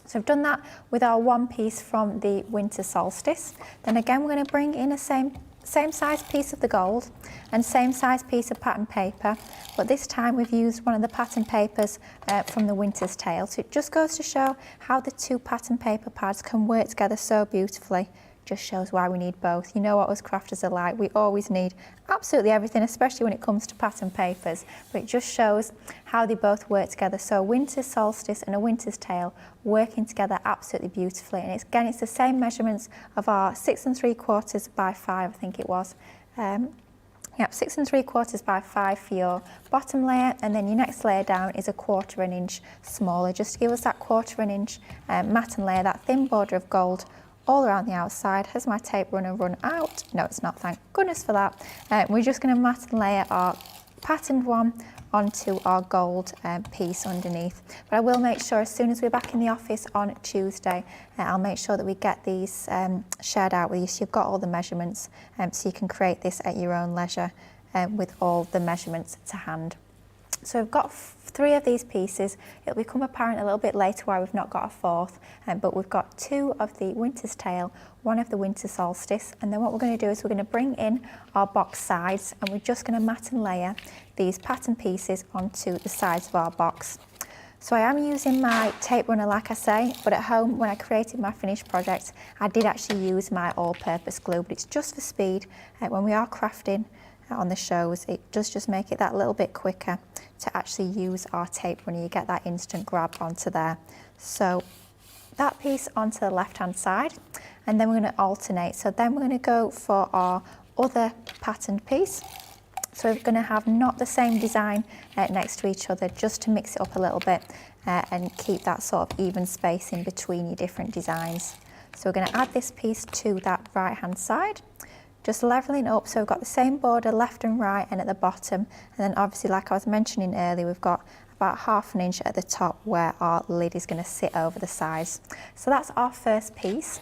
So I've done that with our one piece from the winter solstice. Then again, we're going to bring in a same size piece of the gold and same size piece of pattern paper, but this time we've used one of the pattern papers from the winter's tale. So it just goes to show how the 2 pattern paper pads can work together so beautifully. just shows why we need both. You know what us crafters are like, we always need absolutely everything, especially when it comes to pattern papers, but it just shows how they both work together. So a winter's solstice and a winter's tale working together absolutely beautifully. And again, it's the same measurements of our 6 3/4 by 5, I think it was. Yep, 6 3/4 by 5 for your bottom layer, and then your next layer down is a 1/4 inch smaller, just to give us that 1/4 inch matten layer, that thin border of gold all around the outside. Has my tape runner run out? No, it's not, thank goodness for that. We're just going to matten layer our patterned one onto our gold piece underneath. But I will make sure as soon as we're back in the office on Tuesday, I'll make sure that we get these shared out with you so you've got all the measurements, so you can create this at your own leisure with all the measurements to hand. So we've got 3 of these pieces. It'll become apparent a little bit later why we've not got a 4th, but we've got 2 of the winter's tale, 1 of the winter solstice, and then what we're going to do is we're going to bring in our box sides, and we're just going to matten layer these pattern pieces onto the sides of our box. So I am using my tape runner, like I say, but at home when I created my finished project, I did actually use my all-purpose glue, but it's just for speed. When we are crafting on the shows, it does just make it that little bit quicker to actually use our tape runner. You get that instant grab onto there. So that piece onto the left hand side, and then we're going to alternate. So then we're going to go for our other patterned piece. So we're going to have not the same design next to each other, just to mix it up a little bit and keep that sort of even spacing between your different designs. So we're going to add this piece to that right hand side, just leveling up, so we've got the same border left and right and at the bottom, and then obviously, like I was mentioning earlier, we've got about 1/2 inch at the top where our lid is going to sit over the sides. So that's our first piece.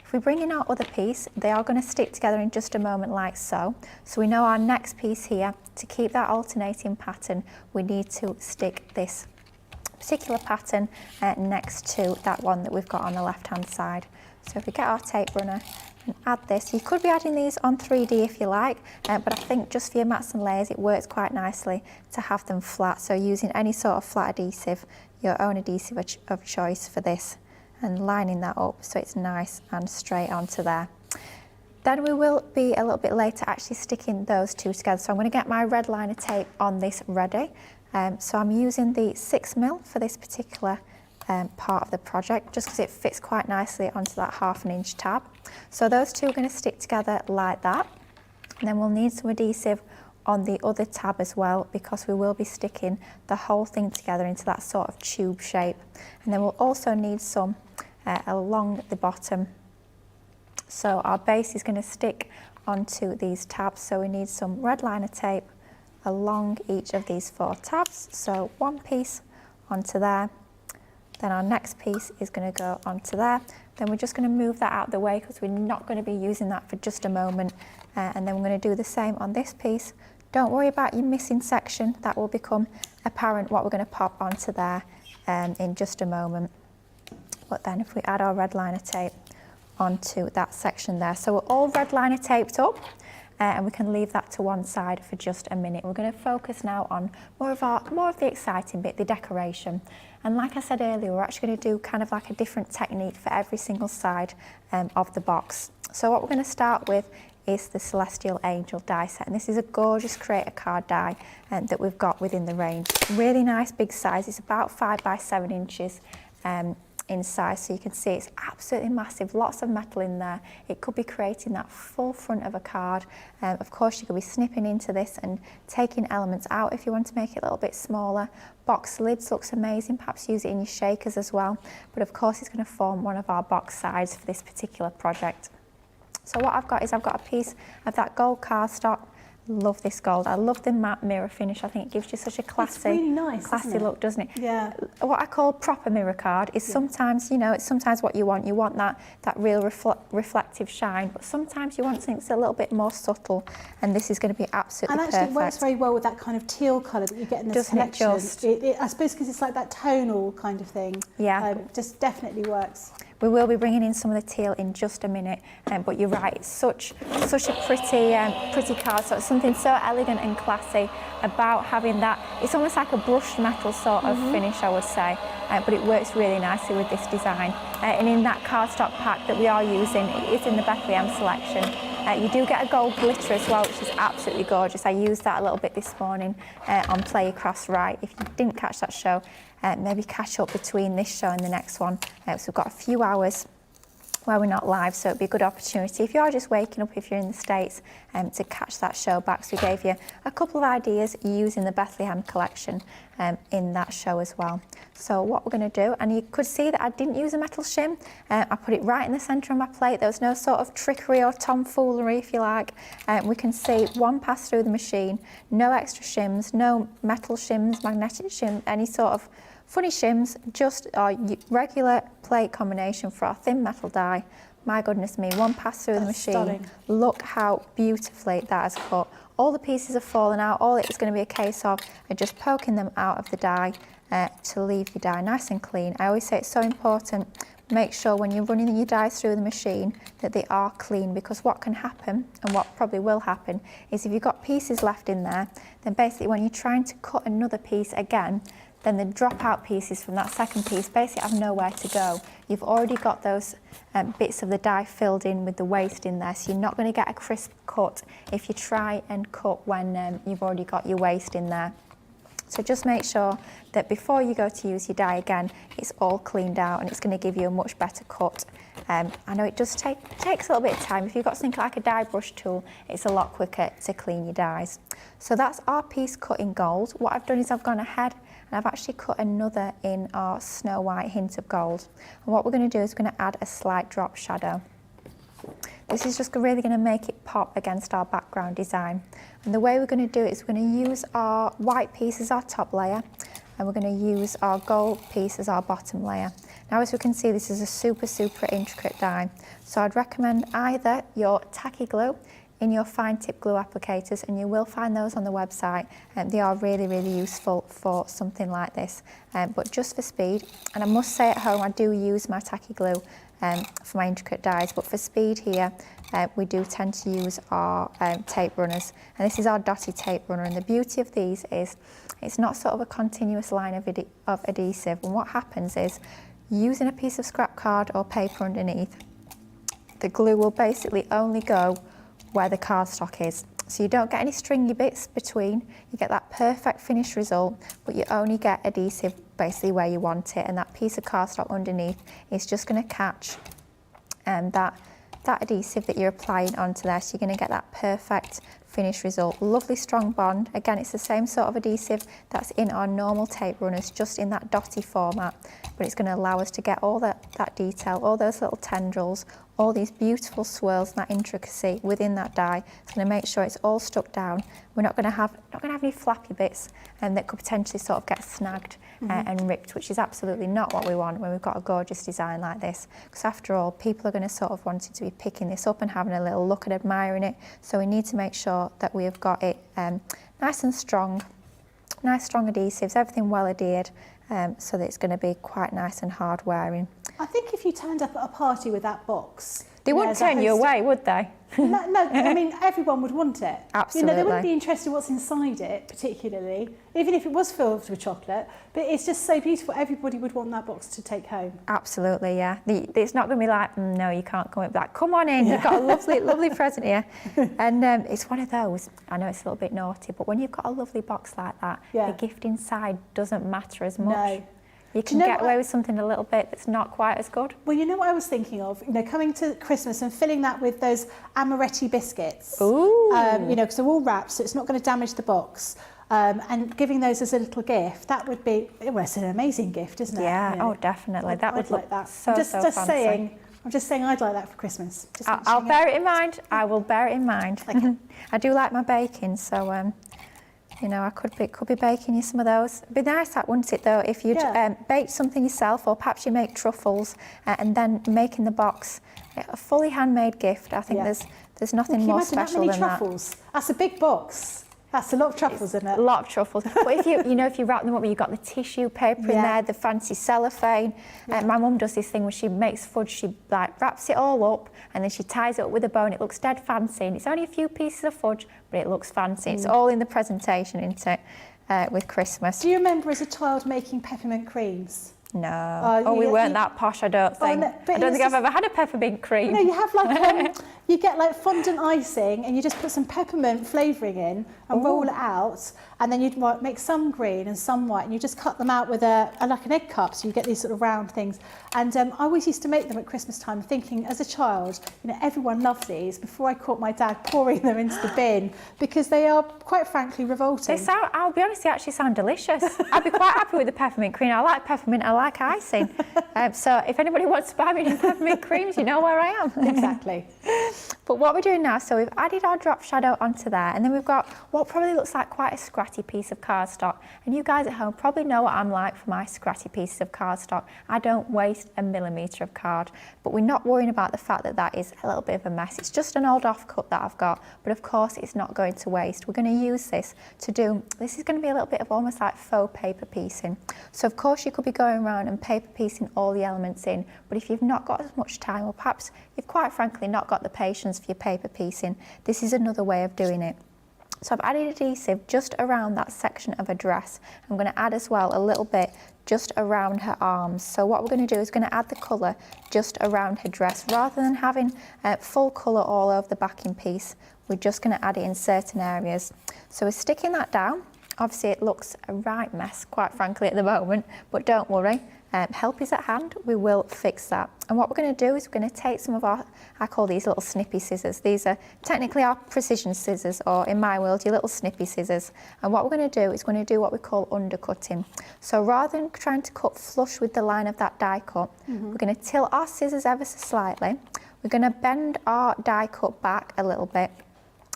If we bring in our other piece, they are going to stick together in just a moment like so. So we know our next piece here, to keep that alternating pattern, we need to stick this particular pattern next to that one that we've got on the left hand side. So if we get our tape runner and add this, you could be adding these on 3D if you like, but I think just for your mats and layers it works quite nicely to have them flat. So using any sort of flat adhesive, your own adhesive of choice for this, and lining that up so it's nice and straight onto there. Then we will be a little bit later actually sticking those 2 together. So I'm going to get my red liner tape on this ready. So I'm using the 6mm for this particular part of the project, just because it fits quite nicely onto that 1/2 inch tab. So those 2 are going to stick together like that, and then we'll need some adhesive on the other tab as well, because we will be sticking the whole thing together into that sort of tube shape. And then we'll also need some along the bottom. So our base is going to stick onto these tabs, so we need some red liner tape along each of these 4 tabs. So 1 piece onto there, then our next piece is going to go onto there. Then we're just going to move that out of the way because we're not going to be using that for just a moment. And then we're going to do the same on this piece. Don't worry about your missing section, that will become apparent what we're going to pop onto there in just a moment. But then if we add our red liner tape onto that section there. So we're all red liner taped up, and we can leave that to one side for just a minute. We're going to focus now on more of the exciting bit, the decoration. And like I said earlier, we're actually going to do kind of like a different technique for every single side of the box. So what we're going to start with is the Celestial Angel die set, and this is a gorgeous Create a Card die that we've got within the range. Really nice big size. It's about 5 by 7 inches in size, so you can see it's absolutely massive, lots of metal in there. It could be creating that full front of a card. Of course, you could be snipping into this and taking elements out if you want to make it a little bit smaller. Box lids looks amazing, perhaps use it in your shakers as well, but of course it's going to form one of our box sides for this particular project. So what I've got is I've got a piece of that gold cardstock. Love this gold. I love the matte mirror finish. I think it gives you such a classy, really nice, classy look, doesn't it? Yeah. What I call proper mirror card is sometimes, you know, it's sometimes what you want. You want that real reflective shine, but sometimes you want something that's a little bit more subtle, and this is going to be absolutely perfect. And actually it works very well with that kind of teal colour that you get in this collection. I suppose because it's like that tonal kind of thing. Yeah. Just definitely works. We will be bringing in some of the teal in just a minute, but you're right, it's such a pretty card. So it's something so elegant and classy about having that. It's almost like a brushed metal sort of finish, I would say, but it works really nicely with this design. And in that cardstock pack that we are using, it is in the Bethlehem Collection. You do get a gold glitter as well, which is absolutely gorgeous. I used that a little bit this morning on Play Your Crafts Right. If you didn't catch that show, maybe catch up between this show and the next one. So we've got a few hours where we're not live, so it'd be a good opportunity if you are just waking up, if you're in the States, to catch that show back. So we gave you a couple of ideas using the Bethlehem Collection in that show as well. So what we're going to do, and you could see that I didn't use a metal shim, I put it right in the centre of my plate. There was no sort of trickery or tomfoolery, if you like. We can see one pass through the machine, no extra shims, no metal shims, magnetic shims, any sort of funny shims, just our regular plate combination for our thin metal die. My goodness me, one pass through the machine. Stunning. Look how beautifully that has cut. All the pieces have fallen out. All it's going to be a case of just poking them out of the die to leave your die nice and clean. I always say it's so important, make sure when you're running your dies through the machine that they are clean, because what can happen, and what probably will happen, is if you've got pieces left in there, then basically when you're trying to cut another piece again, then the dropout pieces from that second piece basically have nowhere to go. You've already got those bits of the die filled in with the waste in there, so you're not going to get a crisp cut if you try and cut when you've already got your waste in there. So just make sure that before you go to use your die again, it's all cleaned out, and it's going to give you a much better cut. I know it does takes a little bit of time. If you've got something like a die brush tool, it's a lot quicker to clean your dies. So that's our piece cut in gold. What I've done is I've gone ahead and I've actually cut another in our Snow White hint of gold. And what we're going to do is we're going to add a slight drop shadow. This is just really going to make it pop against our background design. And the way we're going to do it is we're going to use our white piece as our top layer, and we're going to use our gold piece as our bottom layer. Now, as we can see, this is a super intricate die. So I'd recommend either your tacky glue in your fine tip glue applicators, and you will find those on the website, and they are really useful for something like this, but just for speed. And I must say, at home I do use my tacky glue for my intricate dies, but for speed here we do tend to use our tape runners, and this is our dotty tape runner. And the beauty of these is it's not sort of a continuous line of adhesive, and what happens is, using a piece of scrap card or paper underneath, the glue will basically only go where the cardstock is. So you don't get any stringy bits between, you get that perfect finished result, but you only get adhesive basically where you want it, and that piece of cardstock underneath is just going to catch that adhesive that you're applying onto there, so you're going to get that perfect finished result. Lovely strong bond. Again, it's the same sort of adhesive that's in our normal tape runners, just in that dotty format, but it's going to allow us to get all that detail, all those little tendrils, all these beautiful swirls and that intricacy within that die. It's going to make sure it's all stuck down. We're not going to have any flappy bits that could potentially sort of get snagged and ripped, which is absolutely not what we want when we've got a gorgeous design like this. Because after all, people are going to sort of wanting to be picking this up and having a little look and admiring it. So we need to make sure that we have got it nice and strong, nice strong adhesives, everything well adhered, so that it's going to be quite nice and hard wearing. I think if you turned up at a party with that box, they wouldn't turn you away, would they? No, I mean, everyone would want it. Absolutely. They wouldn't be interested in what's inside it particularly, even if it was filled with chocolate, but it's just so beautiful. Everybody would want that box to take home. Absolutely, yeah. It's not going to be like, no, you can't come with that. Come on in, you've got a lovely present here. And it's one of those, I know it's a little bit naughty, but when you've got a lovely box like that, the gift inside doesn't matter as much. No. You can get away with something a little bit that's not quite as good. Well, you know what I was thinking of? Coming to Christmas and filling that with those amaretti biscuits. Ooh. Because they're all wrapped, so it's not going to damage the box. And giving those as a little gift, that would be, well, it's an amazing gift, isn't it? Yeah, oh, definitely. That would look like that. so fancy. I'm just saying I'd like that for Christmas. I'll bear it in mind. I will bear it in mind. Okay. I do like my baking, so I could be baking you some of those. It'd be nice, that, wouldn't it, though, if you'd baked something yourself, or perhaps you make truffles and then make in the box a fully handmade gift. I think there's nothing more special than truffles? That's a big box. That's a lot of truffles, isn't it? A lot of truffles. But if you wrap them up, you've got the tissue paper in there, the fancy cellophane. My mum does this thing where she makes fudge, she like wraps it all up and then she ties it up with a bow and it looks dead fancy. And it's only a few pieces of fudge, but it looks fancy. It's all in the presentation, isn't it, with Christmas. Do you remember as a child making peppermint creams? No. We weren't that posh, I don't think. I don't think I've ever had a peppermint cream. You have like, you get like fondant icing and you just put some peppermint flavouring in and roll it out, and then you'd make some green and some white, and you just cut them out with like an egg cup, so you get these sort of round things. And I always used to make them at Christmas time, thinking as a child, everyone loved these, before I caught my dad pouring them into the bin, because they are, quite frankly, revolting. I'll be honest, they actually sound delicious. I'd be quite happy with the peppermint cream. I like peppermint, I like icing. So if anybody wants to buy me any peppermint creams, you know where I am. Exactly. But what we're doing now, so we've added our drop shadow onto there, and then we've got what probably looks like quite a scratty piece of cardstock. And you guys at home probably know what I'm like for my scratty pieces of cardstock. I don't waste a millimetre of card, but we're not worrying about the fact that that is a little bit of a mess. It's just an old offcut that I've got, but of course it's not going to waste. We're going to use this this is going to be a little bit of almost like faux paper piecing. So of course you could be going around and paper piecing all the elements in, but if you've not got as much time, or perhaps you've quite frankly not got the patience for your paper piecing, this is another way of doing it. So I've added adhesive just around that section of her dress. I'm going to add as well a little bit just around her arms. So what we're going to do is going to add the colour just around her dress. Rather than having full colour all over the backing piece, we're just going to add it in certain areas. So we're sticking that down. Obviously it looks a right mess, quite frankly, at the moment, but don't worry. Help is at hand, we will fix that. And what we're going to do is we're going to take some of our, I call these little snippy scissors. These are technically our precision scissors, or in my world, your little snippy scissors. And what we're going to do is we're going to do what we call undercutting. So rather than trying to cut flush with the line of that die cut, we're going to tilt our scissors ever so slightly. We're going to bend our die cut back a little bit,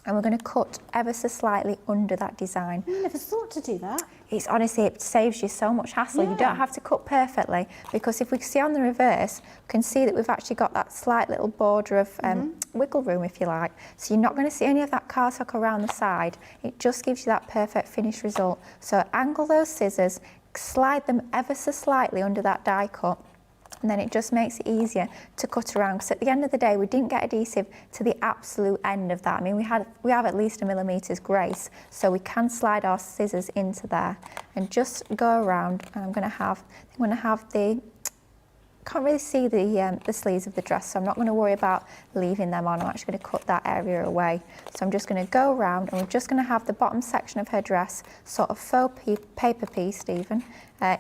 and we're going to cut ever so slightly under that design. I never thought to do that. It's honestly, it saves you so much hassle. You don't have to cut perfectly, because if we see on the reverse, we can see that we've actually got that slight little border of wiggle room, if you like. So you're not going to see any of that cardstock around the side. It just gives you that perfect finished result. So angle those scissors, slide them ever so slightly under that die cut, and then it just makes it easier to cut around, because at the end of the day we didn't get adhesive to the absolute end of that. I mean, we have at least a millimetre's grace, so we can slide our scissors into there and just go around. And I'm going to have the, can't really see the sleeves of the dress, so I'm not going to worry about leaving them on. I'm actually going to cut that area away. So I'm just going to go around, and we're just going to have the bottom section of her dress sort of faux paper pieced even,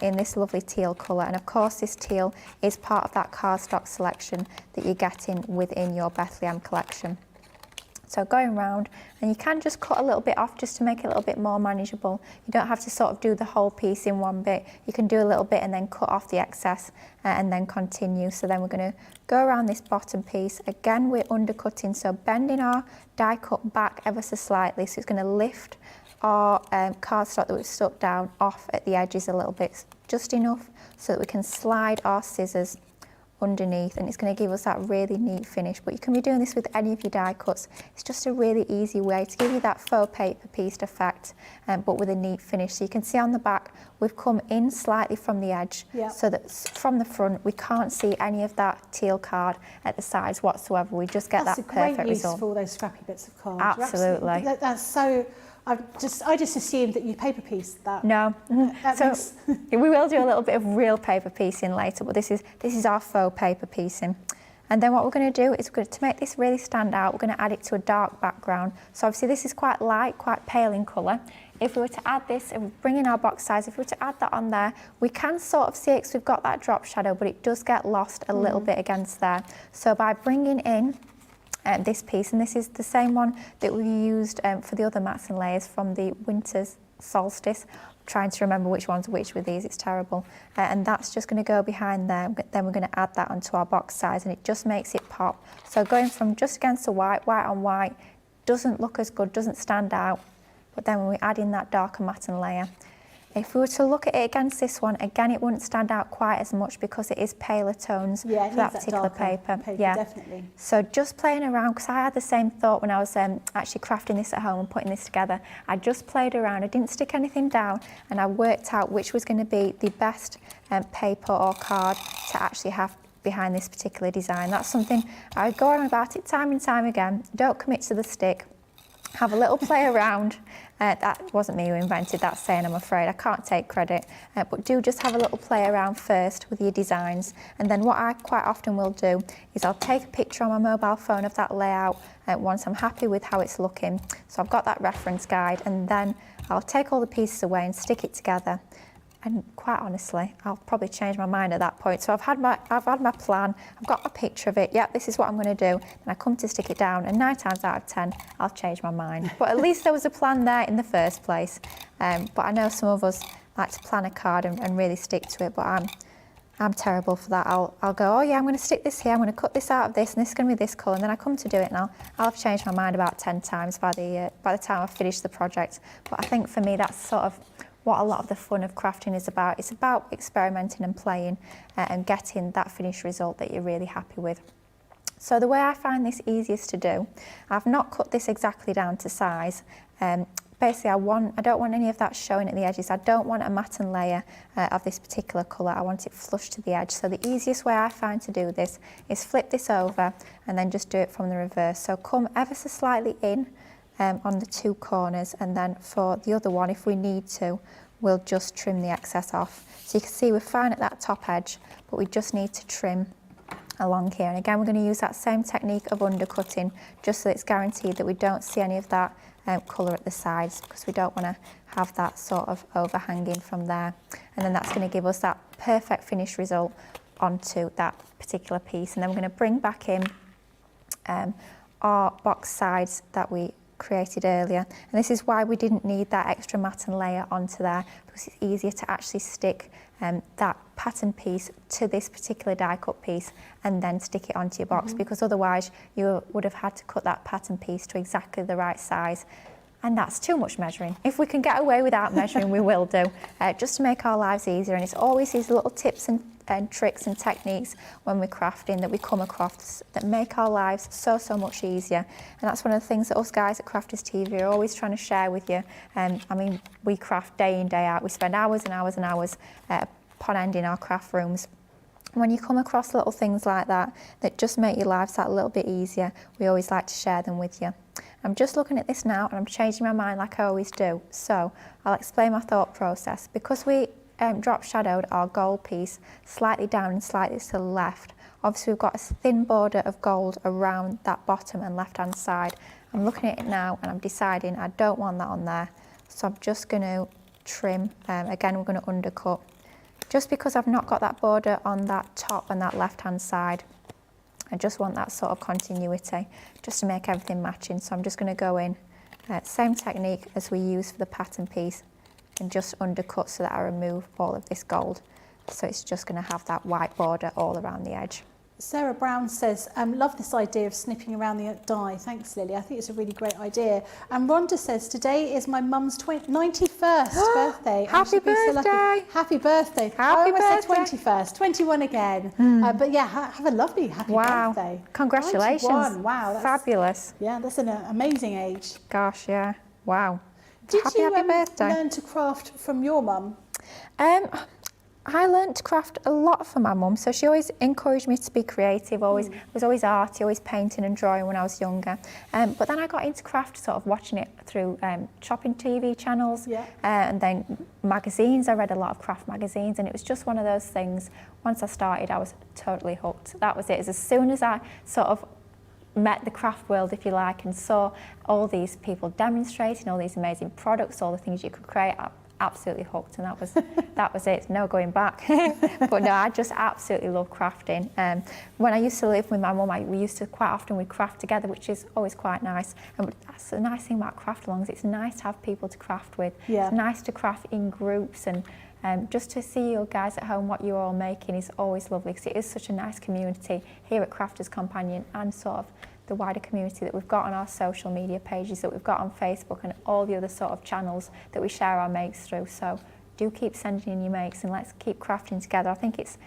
in this lovely teal colour. And of course this teal is part of that cardstock selection that you're getting within your Bethlehem collection. So going round, and you can just cut a little bit off just to make it a little bit more manageable. You don't have to sort of do the whole piece in one bit. You can do a little bit and then cut off the excess and then continue. So then we're going to go around this bottom piece. Again, we're undercutting, so bending our die cut back ever so slightly. So it's going to lift our cardstock that we've stuck down off at the edges a little bit, just enough so that we can slide our scissors underneath, and it's going to give us that really neat finish. But you can be doing this with any of your die cuts. It's just a really easy way to give you that faux paper pieced effect, but with a neat finish. So you can see on the back we've come in slightly from the edge, so that from the front we can't see any of that teal card at the sides whatsoever. We just get that perfect result. That's a great use for all those scrappy bits of card. Absolutely. That's so. I just assumed that you paper pieced that. No. We will do a little bit of real paper piecing later, but this is our faux paper piecing. And then what we're going to do is to make this really stand out, we're going to add it to a dark background. So obviously this is quite light, quite pale in colour. If we were to add this, and bring in our box size, if we were to add that on there, we can sort of see it because we've got that drop shadow, but it does get lost a little bit against there. So by bringing in this piece, and this is the same one that we used for the other mats and layers from the winter's solstice. I'm trying to remember which one's which with these, it's terrible. And that's just going to go behind there. Then we're going to add that onto our box size, and it just makes it pop. So going from just against the white on white, doesn't look as good, doesn't stand out. But then when we add in that darker matte and layer, If we were to look at it against this one, again, it wouldn't stand out quite as much because it is paler tones for that particular paper. Yeah, definitely. So just playing around, because I had the same thought when I was actually crafting this at home and putting this together. I just played around, I didn't stick anything down, and I worked out which was going to be the best paper or card to actually have behind this particular design. That's something I go on about it time and time again. Don't commit to the stick. Have a little play around. That wasn't me who invented that saying, I'm afraid. I can't take credit. But do just have a little play around first with your designs. And then what I quite often will do is I'll take a picture on my mobile phone of that layout once I'm happy with how it's looking. So I've got that reference guide, and then I'll take all the pieces away and stick it together. And quite honestly, I'll probably change my mind at that point. So I've had my plan, I've got a picture of it, yep, this is what I'm going to do, and I come to stick it down, and 9 times out of 10, I'll change my mind. But at least there was a plan there in the first place. But I know some of us like to plan a card and really stick to it, but I'm terrible for that. I'll go, oh yeah, I'm going to stick this here, I'm going to cut this out of this, and this is going to be this colour, and then I come to do it, and I'll have changed my mind about 10 times by the time I finish the project. But I think for me, that's sort of what a lot of the fun of crafting is about. It's about experimenting and playing and getting that finished result that you're really happy with. So the way I find this easiest to do, I've not cut this exactly down to size. Basically, I don't want any of that showing at the edges. I don't want a matten layer of this particular colour. I want it flush to the edge. So the easiest way I find to do this is flip this over and then just do it from the reverse. So come ever so slightly in on the 2 corners, and then for the other one, if we need to, we'll just trim the excess off. So you can see we're fine at that top edge, but we just need to trim along here. And again, we're going to use that same technique of undercutting, just so it's guaranteed that we don't see any of that colour at the sides, because we don't want to have that sort of overhanging from there. And then that's going to give us that perfect finished result onto that particular piece. And then we're going to bring back in our box sides that we created earlier, and this is why we didn't need that extra matten layer onto there, because it's easier to actually stick that pattern piece to this particular die cut piece and then stick it onto your box, because otherwise you would have had to cut that pattern piece to exactly the right size, and that's too much measuring. If we can get away without measuring, we will do, just to make our lives easier. And it's always these little tips and tricks and techniques when we're crafting that we come across that make our lives so much easier. And that's one of the things that us guys at Crafters TV are always trying to share with you. I mean, we craft day in, day out. We spend hours and hours and hours upon end in our craft rooms. When you come across little things like that just make your lives that little bit easier, we always like to share them with you. I'm just looking at this now and I'm changing my mind like I always do. So I'll explain my thought process. Because we drop shadowed our gold piece slightly down and slightly to the left, obviously we've got a thin border of gold around that bottom and left hand side. I'm looking at it now and I'm deciding I don't want that on there, so I'm just going to trim. Again, we're going to undercut, just because I've not got that border on that top and that left hand side. I just want that sort of continuity just to make everything matching. So I'm just going to go in, same technique as we use for the pattern piece, and just undercut so that I remove all of this gold. So it's just going to have that white border all around the edge. Sarah Brown says, love this idea of snipping around the die. Thanks, Lily. I think it's a really great idea. And Rhonda says, today is my mum's 91st birthday. Happy birthday. Happy birthday. Happy birthday. I said 21st, 21 again. But yeah, have a lovely happy birthday. Congratulations. 91. Wow. That's Fabulous. Yeah, that's an amazing age. Gosh, yeah. Wow. Did happy you birthday. learn to craft from your mum? I learned to craft a lot from my mum, so she always encouraged me to be creative, was always arty, always painting and drawing when I was younger. But then I got into craft sort of watching it through shopping TV channels, and then magazines. I read a lot of craft magazines, and it was just one of those things. Once I started, I was totally hooked. That was it. As soon as I sort of met the craft world, if you like, and saw all these people demonstrating all these amazing products, all the things you could create, absolutely hooked, and that was it. No going back. But no, I just absolutely love crafting. When I used to live with my mum, we used to quite often we'd craft together, which is always quite nice. And that's the nice thing about craft alongs. It's nice to have people to craft with. Yeah. It's nice to craft in groups, and just to see you guys at home what you're all making is always lovely, because it is such a nice community here at Crafters Companion, and sort of the wider community that we've got on our social media pages, that we've got on Facebook, and all the other sort of channels that we share our makes through. So do keep sending in your makes and let's keep crafting together. I think it's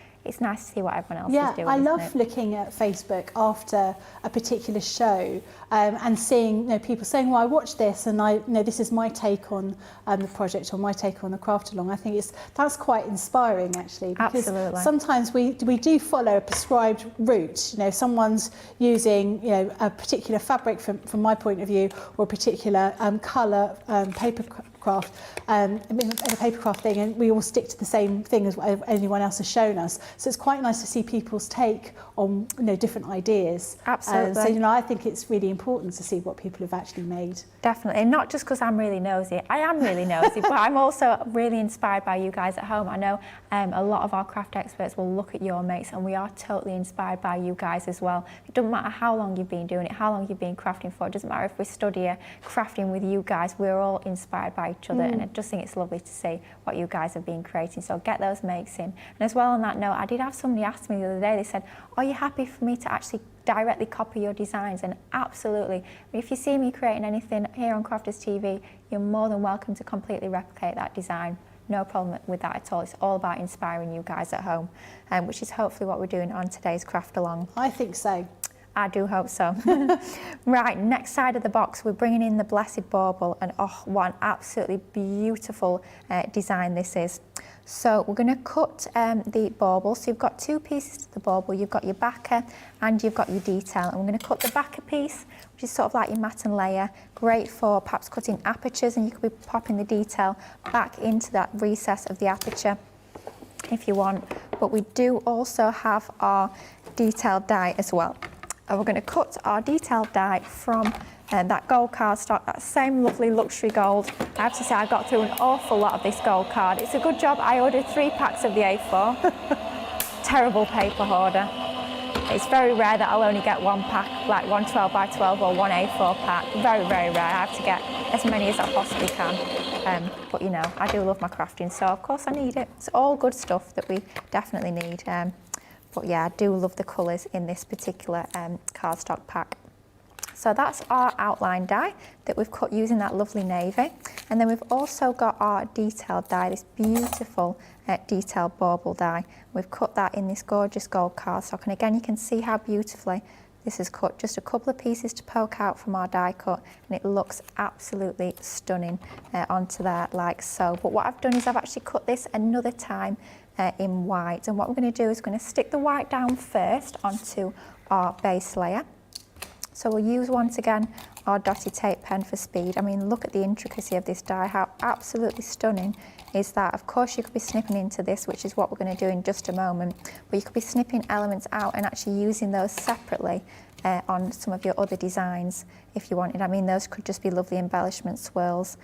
nice to see what everyone else is doing. I love looking at Facebook after a particular show and seeing people saying, well, I watched this and this is my take on the project or my take on the craft along. I think that's quite inspiring actually, because Absolutely. sometimes we do follow a prescribed route. Someone's using a particular fabric from my point of view, or a particular colour, paper craft, a paper craft thing, and we all stick to the same thing as what anyone else has shown us. So it's quite nice to see people's take on different ideas. Absolutely. So I think it's really important to see what people have actually made. Definitely, and not just because I'm really nosy. I am really nosy, but I'm also really inspired by you guys at home. I know a lot of our craft experts will look at your makes, and we are totally inspired by you guys as well. It doesn't matter how long you've been doing it, how long you've been crafting for. It doesn't matter if we study here crafting with you guys. We're all inspired by each other, and I just think it's lovely to see what you guys have been creating. So get those makes in. And as well, on that note, I did have somebody ask me the other day. They said, "Are you happy for me to actually directly copy your designs?" And absolutely. If you see me creating anything here on Crafters TV, you're more than welcome to completely replicate that design. No problem with that at all. It's all about inspiring you guys at home, which is hopefully what we're doing on today's Craft Along. I think so. I do hope so. Right, next side of the box, we're bringing in the Blessed Bauble, and what an absolutely beautiful design this is. So we're going to cut the bauble. So you've got two pieces to the bauble. You've got your backer and you've got your detail. And we're going to cut the backer piece, which is sort of like your mat and layer. Great for perhaps cutting apertures, and you could be popping the detail back into that recess of the aperture if you want. But we do also have our detailed die as well. And we're going to cut our detailed die from that gold cardstock, that same lovely luxury gold. I have to say I got through an awful lot of this gold card. It's a good job I ordered 3 packs of the A4. Terrible paper hoarder. It's very rare that I'll only get 1 pack, like one 12 by 12 or one A4 pack. Very, very rare. I have to get as many as I possibly can. But I do love my crafting, so of course I need it. It's all good stuff that we definitely need. But yeah, I do love the colours in this particular cardstock pack. So that's our outline die that we've cut using that lovely navy. And then we've also got our detailed die, this beautiful detailed bauble die. We've cut that in this gorgeous gold cardstock. And again, you can see how beautifully this is cut. Just a couple of pieces to poke out from our die cut, and it looks absolutely stunning onto there like so. But what I've done is I've actually cut this another time in white. And what we're going to do is we're going to stick the white down first onto our base layer. So we'll use once again our dotty tape pen for speed. I mean, look at the intricacy of this die, how absolutely stunning is that. Of course you could be snipping into this, which is what we're going to do in just a moment, but you could be snipping elements out and actually using those separately on some of your other designs if you wanted. I mean, those could just be lovely embellishment swirls,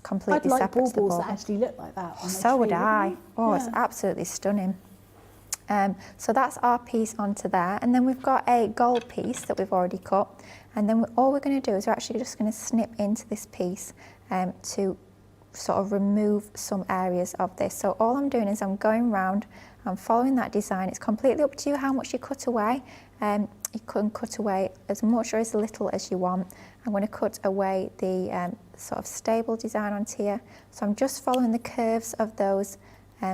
completely separate to the bauble. That actually look like that. So would I. Oh, yeah. It's absolutely stunning. So that's our piece onto there, and then we've got a gold piece that we've already cut, and then all we're going to do is we're actually just going to snip into this piece to sort of remove some areas of this. So all I'm doing is I'm going round, I'm following that design. It's completely up to you how much you cut away. You can cut away as much or as little as you want. I'm going to cut away the sort of stable design onto here. So I'm just following the curves of those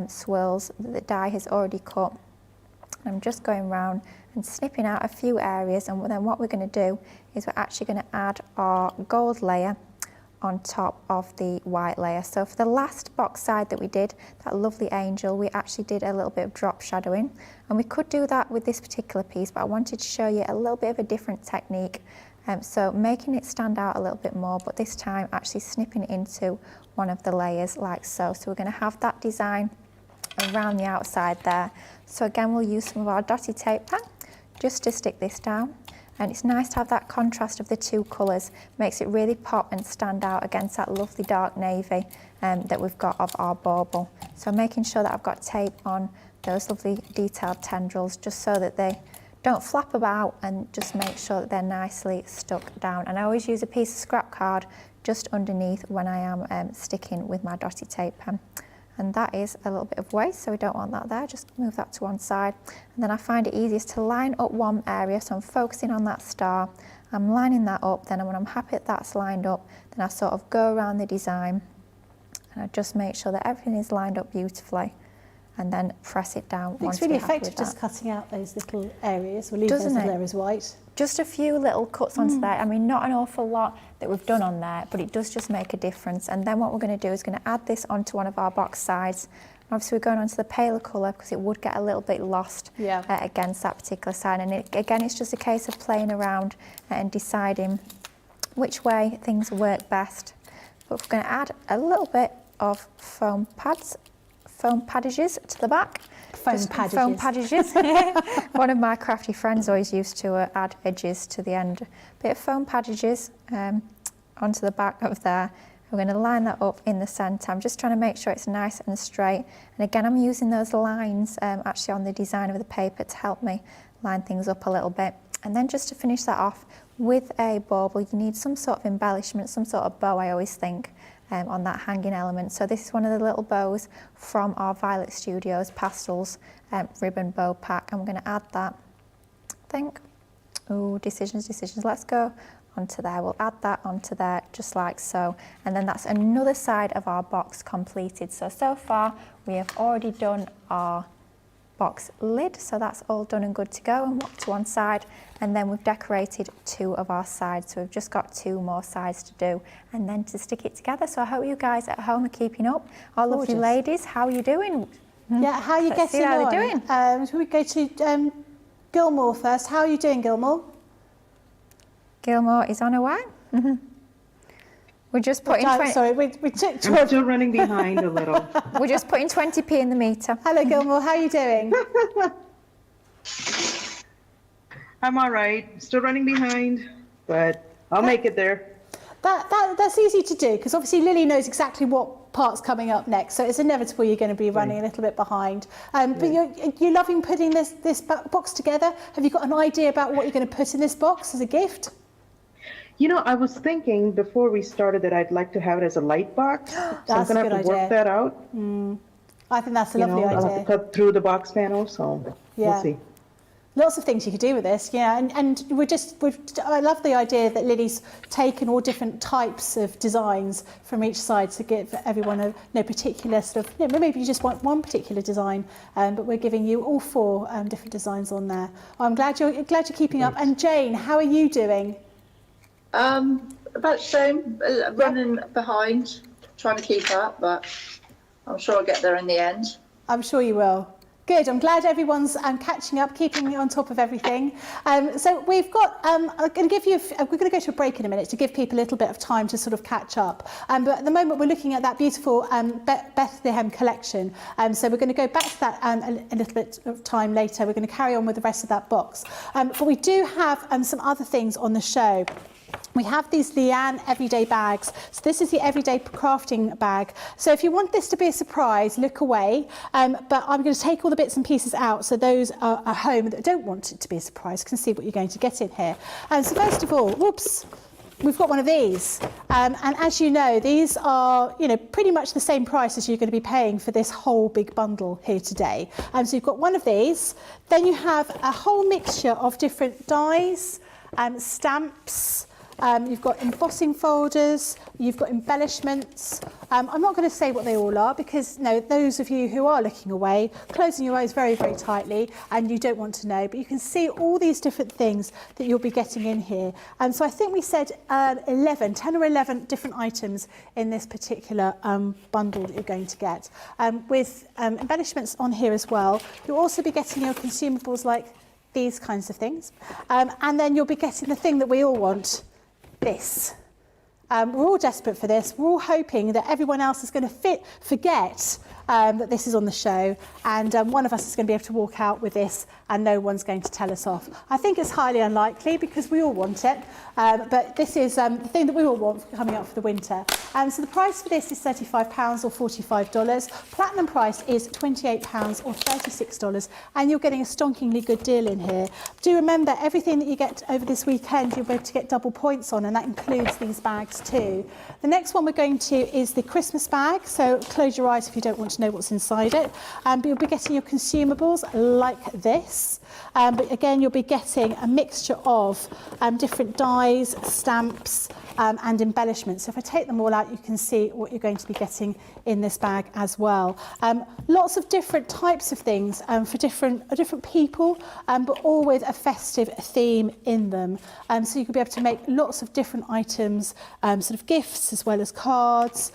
swirls that the die has already cut. I'm just going round and snipping out a few areas, and then what we're going to do is we're actually going to add our gold layer on top of the white layer. So for the last box side that we did, that lovely angel, we actually did a little bit of drop shadowing, and we could do that with this particular piece, but I wanted to show you a little bit of a different technique. So making it stand out a little bit more, but this time actually snipping into one of the layers like so. So we're going to have that design around the outside there. So again, we'll use some of our dotty tape pen just to stick this down. And it's nice to have that contrast of the two colours, makes it really pop and stand out against that lovely dark navy that we've got of our bauble. So making sure that I've got tape on those lovely detailed tendrils just so that they don't flap about, and just make sure that they're nicely stuck down. And I always use a piece of scrap card just underneath when I am sticking with my dotty tape pen. And that is a little bit of waste, so we don't want that there. Just move that to one side. And then I find it easiest to line up one area, so I'm focusing on that star. I'm lining that up, then when I'm happy that that's lined up, then I sort of go around the design And I just make sure that everything is lined up beautifully, and then press it down. It's really effective just cutting out those little areas. We'll leave those little areas white. Just a few little cuts onto there. I mean, not an awful lot that we've done on there, but it does just make a difference. And then what we're going to do is going to add this onto one of our box sides. Obviously, we're going on to the paler colour because it would get a little bit lost against that particular side. And again, it's just a case of playing around and deciding which way things work best. But we're going to add a little bit of foam padages to the back. Foam padages. One of my crafty friends always used to add edges to the end. Bit of foam padages onto the back of there. We're going to line that up in the centre. I'm just trying to make sure it's nice and straight. And again, I'm using those lines actually on the design of the paper to help me line things up a little bit. And then just to finish that off with a bauble, you need some sort of embellishment, some sort of bow, I always think, on that hanging element. So this is one of the little bows from our Violet Studios Pastels ribbon bow pack. I'm going to add that, I think. Oh, decisions. Let's go onto there. We'll add that onto there just like so. And then that's another side of our box completed. So far we have already done our box lid, so that's all done and good to go and walk to one side. And then we've decorated two of our sides, so we've just got two more sides to do and then to stick it together. So I hope you guys at home are keeping up. Our lovely ladies, how are you doing? Yeah, how are you getting on? How they're doing. Shall we go to Gilmore first? How are you doing, Gilmore? Gilmore is on her way. We're just putting... I'm still running behind a little. We're just putting 20p in the meter. Hello, Gilmore. How are you doing? I'm all right. Still running behind, but I'll make it there. That's easy to do because obviously Lily knows exactly what part's coming up next, so it's inevitable you're going to be running a little bit behind. But you're loving putting this box together. Have you got an idea about what you're going to put in this box as a gift? You know, I was thinking before we started that I'd like to have it as a light box. So I'm going to have to work that out. I think that's a lovely idea. I'll have to cut through the box panel, so we'll see. Lots of things you could do with this, and I love the idea that Lily's taken all different types of designs from each side to give everyone a particular sort of, maybe you just want one particular design, but we're giving you all four different designs on there. I'm glad you're keeping up. And Jane, how are you doing? About the same, running behind, trying to keep up, but I'm sure I'll get there in the end. I'm sure you will. Good. I'm glad everyone's catching up, keeping on top of everything. So we've got. I'm going to give you. We're going to go to a break in a minute to give people a little bit of time to sort of catch up. But at the moment, we're looking at that beautiful Bethlehem Collection. So we're going to go back to that a little bit of time later. We're going to carry on with the rest of that box. But we do have some other things on the show. We have these Leanne everyday bags. So this is the everyday crafting bag. So if you want this to be a surprise, look away. But I'm going to take all the bits and pieces out so those are at home that don't want it to be a surprise can see what you're going to get in here. So first of all, we've got one of these. And as you know, these are, pretty much the same price as you're going to be paying for this whole big bundle here today. So you've got one of these. Then you have a whole mixture of different dies, stamps. You've got embossing folders, you've got embellishments. I'm not going to say what they all are because those of you who are looking away, closing your eyes very, very tightly and you don't want to know, but you can see all these different things that you'll be getting in here. So I think we said 10 or 11 different items in this particular bundle that you're going to get. With embellishments on here as well, you'll also be getting your consumables like these kinds of things. And then you'll be getting the thing that we all want, this. We're all desperate for this. We're all hoping that everyone else is going to forget that this is on the show, and one of us is going to be able to walk out with this and no one's going to tell us off. I think it's highly unlikely because we all want it, but this is the thing that we all want coming up for the winter. So the price for this is £35 or $45. Platinum price is £28 or $36, and you're getting a stonkingly good deal in here. Do remember, everything that you get over this weekend, you'll be able to get double points on, and that includes these bags too. The next one we're going to is the Christmas bag, so close your eyes if you don't want to know what's inside it. But you'll be getting your consumables like this. But again, you'll be getting a mixture of different dies, stamps, and embellishments. So if I take them all out, you can see what you're going to be getting in this bag as well. Lots of different types of things for different people, but all with a festive theme in them. So you could be able to make lots of different items, sort of gifts as well as cards,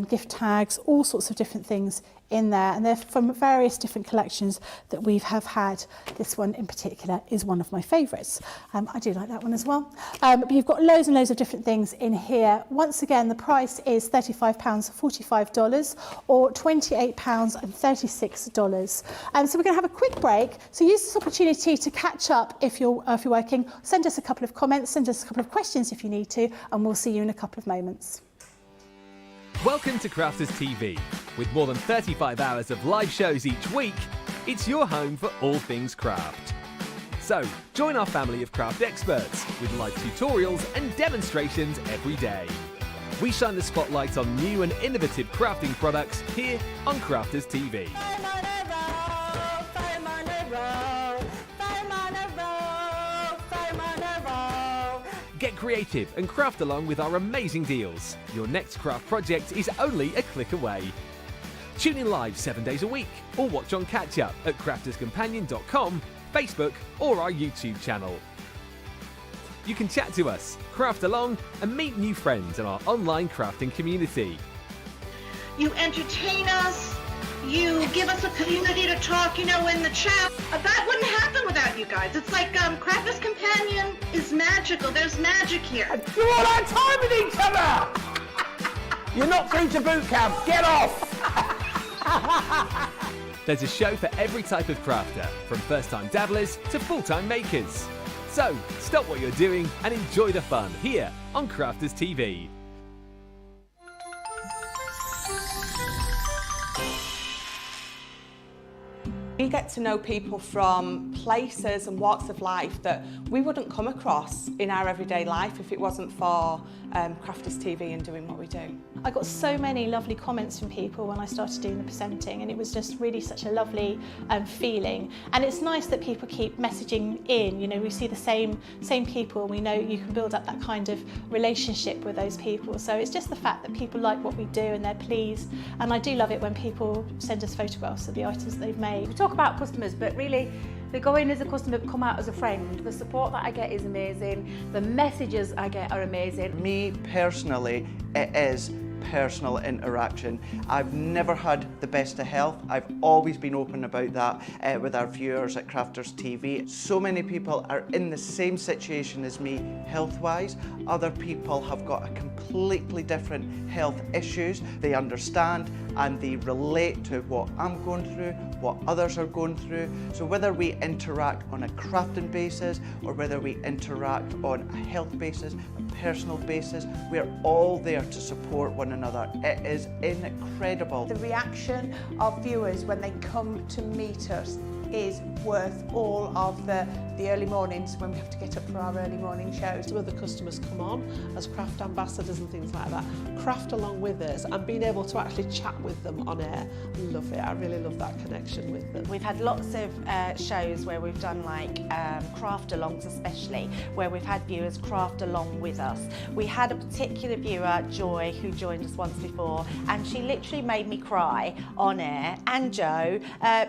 gift tags, all sorts of different things in there, and they're from various different collections that we have had. This one in particular is one of my favourites. I do like that one as well. But you've got loads and loads of different things in here. Once again, the price is £35, $45, or £28 and $36. So we're going to have a quick break. So use this opportunity to catch up if you're working. Send us a couple of comments, send us a couple of questions if you need to, and we'll see you in a couple of moments. Welcome to Crafters TV. With more than 35 hours of live shows each week, it's your home for all things craft. So, join our family of craft experts with live tutorials and demonstrations every day. We shine the spotlight on new and innovative crafting products here on Crafters TV. Get creative and craft along with our amazing deals. Your next craft project is only a click away. Tune in live 7 days a week or watch on catch up at crafterscompanion.com, Facebook or our YouTube channel. You can chat to us, craft along and meet new friends in our online crafting community. You entertain us, you give us a community to talk, in the chat. That wouldn't happen without you guys. It's like Crafters Companion is magical. There's magic here. You all have time with each other! You're not free to boot camp. Get off! There's a show for every type of crafter, from first-time dabblers to full-time makers. So, stop what you're doing and enjoy the fun here on Crafters TV. We get to know people from places and walks of life that we wouldn't come across in our everyday life if it wasn't for Crafters TV and doing what we do. I got so many lovely comments from people when I started doing the presenting, and it was just really such a lovely feeling. And it's nice that people keep messaging in. We see the same people. We know you can build up that kind of relationship with those people. So it's just the fact that people like what we do and they're pleased. And I do love it when people send us photographs of the items that they've made. We talk about customers, but really they go in as a customer, come out as a friend. The support that I get is amazing. The messages I get are amazing. Me personally, it is personal interaction. I've never had the best of health. I've always been open about that with our viewers at Crafters TV. So many people are in the same situation as me health-wise. Other people have got a completely different health issues. They understand and they relate to what I'm going through, what others are going through. So whether we interact on a crafting basis or whether we interact on a health basis, a personal basis, we're all there to support one another. It is incredible. The reaction of viewers when they come to meet us is worth all of the early mornings when we have to get up for our early morning shows. Some of the customers come on as craft ambassadors and things like that, craft along with us, and being able to actually chat with them on air. I love it. I really love that connection with them. We've had lots of shows where we've done craft alongs, especially where we've had viewers craft along with us. We had a particular viewer, Joy, who joined us once before, and she literally made me cry on air, and Joe,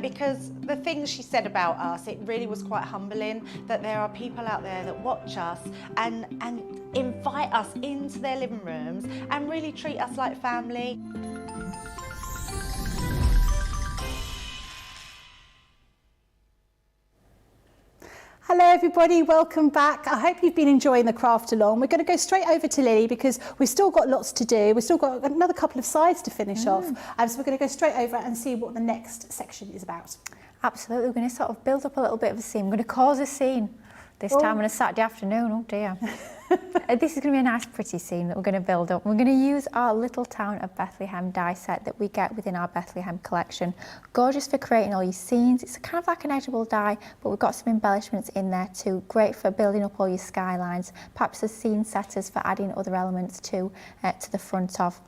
because the things she said about us, it really was quite humbling that there are people out there that watch us and invite us into their living rooms and really treat us like family. Hello everybody, welcome back. I hope you've been enjoying the craft along. We're going to go straight over to Lily because we've still got lots to do. We've still got another couple of sides to finish off. So we're going to go straight over and see what the next section is about. Absolutely, we're going to sort of build up a little bit of a scene. We're going to cause a scene this time on a Saturday afternoon. Oh dear. This is going to be a nice pretty scene that we're going to build up. We're going to use our Little Town of Bethlehem die set that we get within our Bethlehem collection. Gorgeous for creating all your scenes. It's kind of like an edgeable die, but we've got some embellishments in there too. Great for building up all your skylines, perhaps as scene setters for adding other elements to the front of.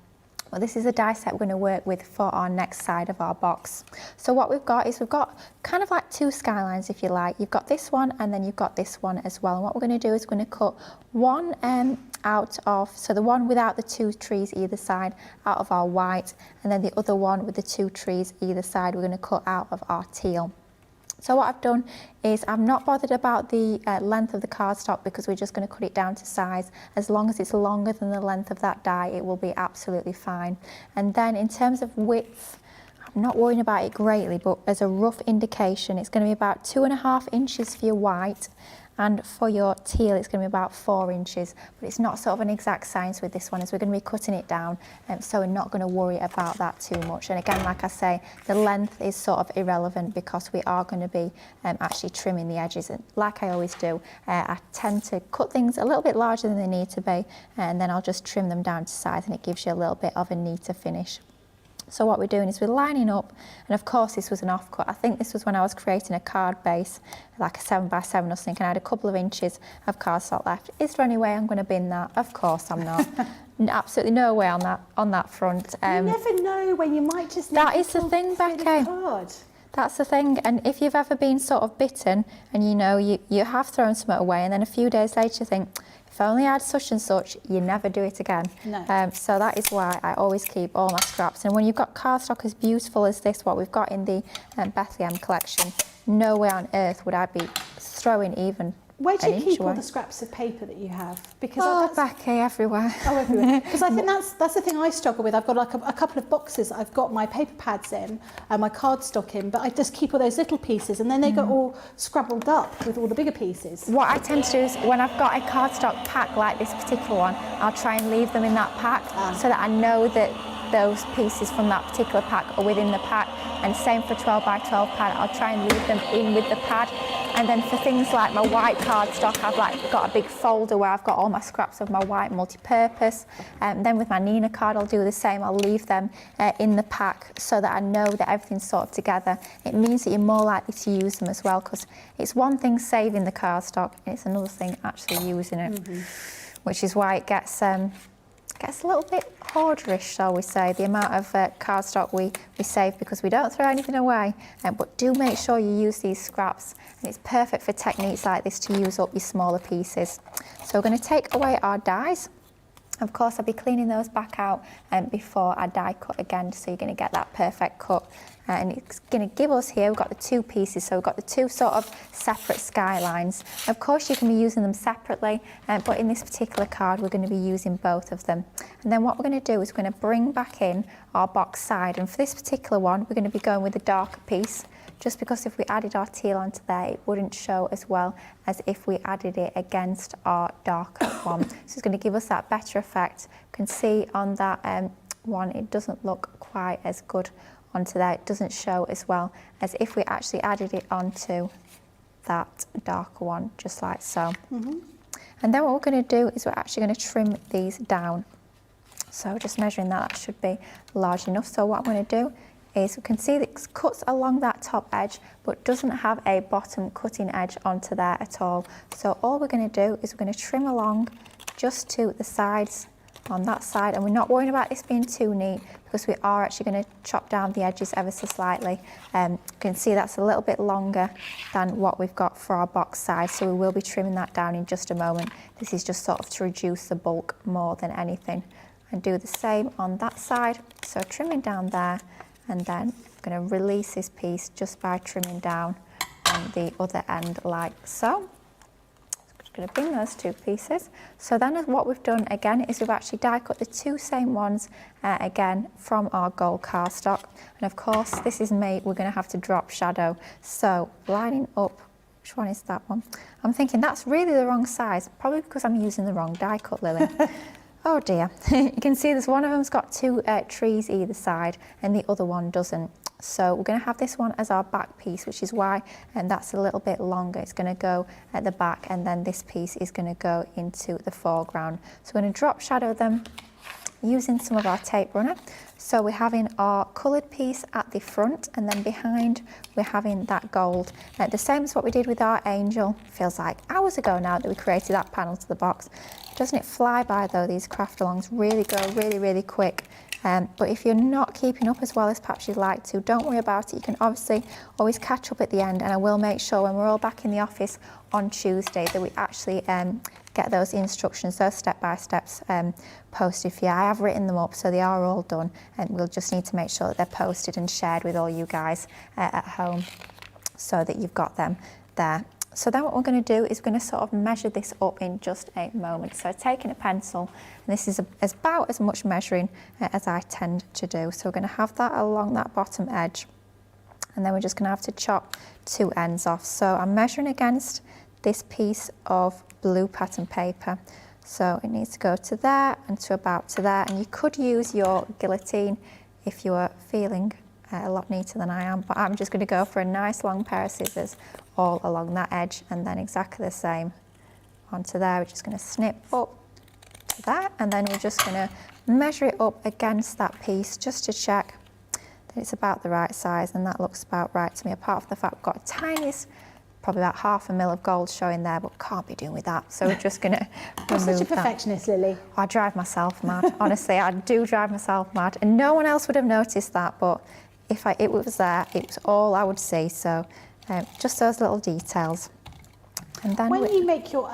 Well, this is a die set we're going to work with for our next side of our box. So what we've got is we've got kind of like two skylines, if you like. You've got this one and then you've got this one as well. And what we're going to do is we're going to cut one out of, so the one without the 2 trees either side, out of our white, and then the other one with the 2 trees either side, we're going to cut out of our teal. So what I've done is I'm not bothered about the length of the cardstock because we're just going to cut it down to size. As long as it's longer than the length of that die, it will be absolutely fine. And then in terms of width, I'm not worrying about it greatly, but as a rough indication, it's going to be about 2.5 inches for your white, and for your teal it's going to be about 4 inches, but it's not sort of an exact science with this one, as we're going to be cutting it down, so we're not going to worry about that too much. And again, like I say, the length is sort of irrelevant because we are going to be actually trimming the edges, and like I always do, I tend to cut things a little bit larger than they need to be, and then I'll just trim them down to size, and it gives you a little bit of a neater finish. So what we're doing is we're lining up, and of course this was an offcut. I think this was when I was creating a card base, like a 7x7 or something, and I had a couple of inches of cardstock left. Is there any way I'm going to bin that? Of course I'm not. Absolutely no way on that front. You never know when you might just need that is the thing, Becky. That's the thing, and if you've ever been sort of bitten and you know you have thrown something away, and then a few days later you think, if I only had such and such, you never do it again. No. So that is why I always keep all my scraps. And when you've got cardstock as beautiful as this, what we've got in the Bethlehem collection, no way on earth would I be throwing even Where do an you inch keep away. all the scraps of paper that you have? Because Becky, everywhere. Oh, everywhere. Because I think that's the thing I struggle with. I've got like a couple of boxes I've got my paper pads in and my cardstock in, but I just keep all those little pieces, and then they get all scrabbled up with all the bigger pieces. What I tend to do is when I've got a cardstock pack like this particular one, I'll try and leave them in that pack so that I know that those pieces from that particular pack are within the pack. And same for 12x12 pad, I'll try and leave them in with the pad. And then for things like my white cardstock, I've got a big folder where I've got all my scraps of my white multi-purpose. Then with my Nina card, I'll do the same. I'll leave them in the pack so that I know that everything's sort of together. It means that you're more likely to use them as well, because it's one thing saving the cardstock, and it's another thing actually using it, which is why it gets a little bit hoarderish, shall we say, the amount of cardstock we save, because we don't throw anything away, but do make sure you use these scraps, and it's perfect for techniques like this to use up your smaller pieces. So we're going to take away our dies. Of course, I'll be cleaning those back out before I die cut again, so you're going to get that perfect cut. And it's going to give us here, we've got the 2 pieces, so we've got the 2 sort of separate skylines. Of course, you can be using them separately, but in this particular card, we're going to be using both of them. And then what we're going to do is we're going to bring back in our box side, and for this particular one, we're going to be going with the darker piece, just because if we added our teal onto there, it wouldn't show as well as if we added it against our darker one. So it's going to give us that better effect. You can see on that one, it doesn't look quite as good onto there. It doesn't show as well as if we actually added it onto that darker one, just like so. And then what we're going to do is we're actually going to trim these down. So just measuring that should be large enough. So what I'm going to do is we can see that it cuts along that top edge but doesn't have a bottom cutting edge onto there at all. So all we're going to do is we're going to trim along just to the sides on that side, and we're not worrying about this being too neat because we are actually going to chop down the edges ever so slightly. You can see that's a little bit longer than what we've got for our box size, so we will be trimming that down in just a moment. This is just sort of to reduce the bulk more than anything. And do the same on that side, so trimming down there, and then I'm going to release this piece just by trimming down on the other end like so. Just going to bring those 2 pieces. So then what we've done again is we've actually die cut the 2 same ones again from our gold cardstock. And of course, this is me, we're going to have to drop shadow. So lining up, which one is that one? I'm thinking that's really the wrong size, probably because I'm using the wrong die cut, Lily. Oh dear. You can see there's one of them's got 2 trees either side and the other one doesn't. So we're going to have this one as our back piece, which is why that's a little bit longer. It's going to go at the back, and then this piece is going to go into the foreground. So we're going to drop shadow them using some of our tape runner. So we're having our coloured piece at the front, and then behind we're having that gold. The same as what we did with our angel. Feels like hours ago now that we created that panel to the box. Doesn't it fly by though? These craft alongs really go really quick. But if you're not keeping up as well as perhaps you'd like to, don't worry about it. You can obviously always catch up at the end, and I will make sure when we're all back in the office on Tuesday that we actually get those instructions, those step-by-steps posted for you. I have written them up, so they are all done, and we'll just need to make sure that they're posted and shared with all you guys at home so that you've got them there. So then what we're going to do is we're going to sort of measure this up in just a moment. So taking a pencil, and this is about as much measuring as I tend to do. So we're going to have that along that bottom edge, and then we're just going to have to chop 2 ends off. So I'm measuring against this piece of blue pattern paper. So it needs to go to there and to about to there, and you could use your guillotine if you were feeling a lot neater than I am, but I'm just going to go for a nice long pair of scissors all along that edge, and then exactly the same onto there. We're just going to snip up to that, and then we're just going to measure it up against that piece just to check that it's about the right size, and that looks about right to me, apart from the fact we've got a tiniest, probably about 1/2 mil of gold showing there, but can't be doing with that. So we're just going to You're such a perfectionist, Lily. I drive myself mad. Honestly, I do drive myself mad, and no one else would have noticed that, but if it was there, it was all I would see. So just those little details. And then when you make your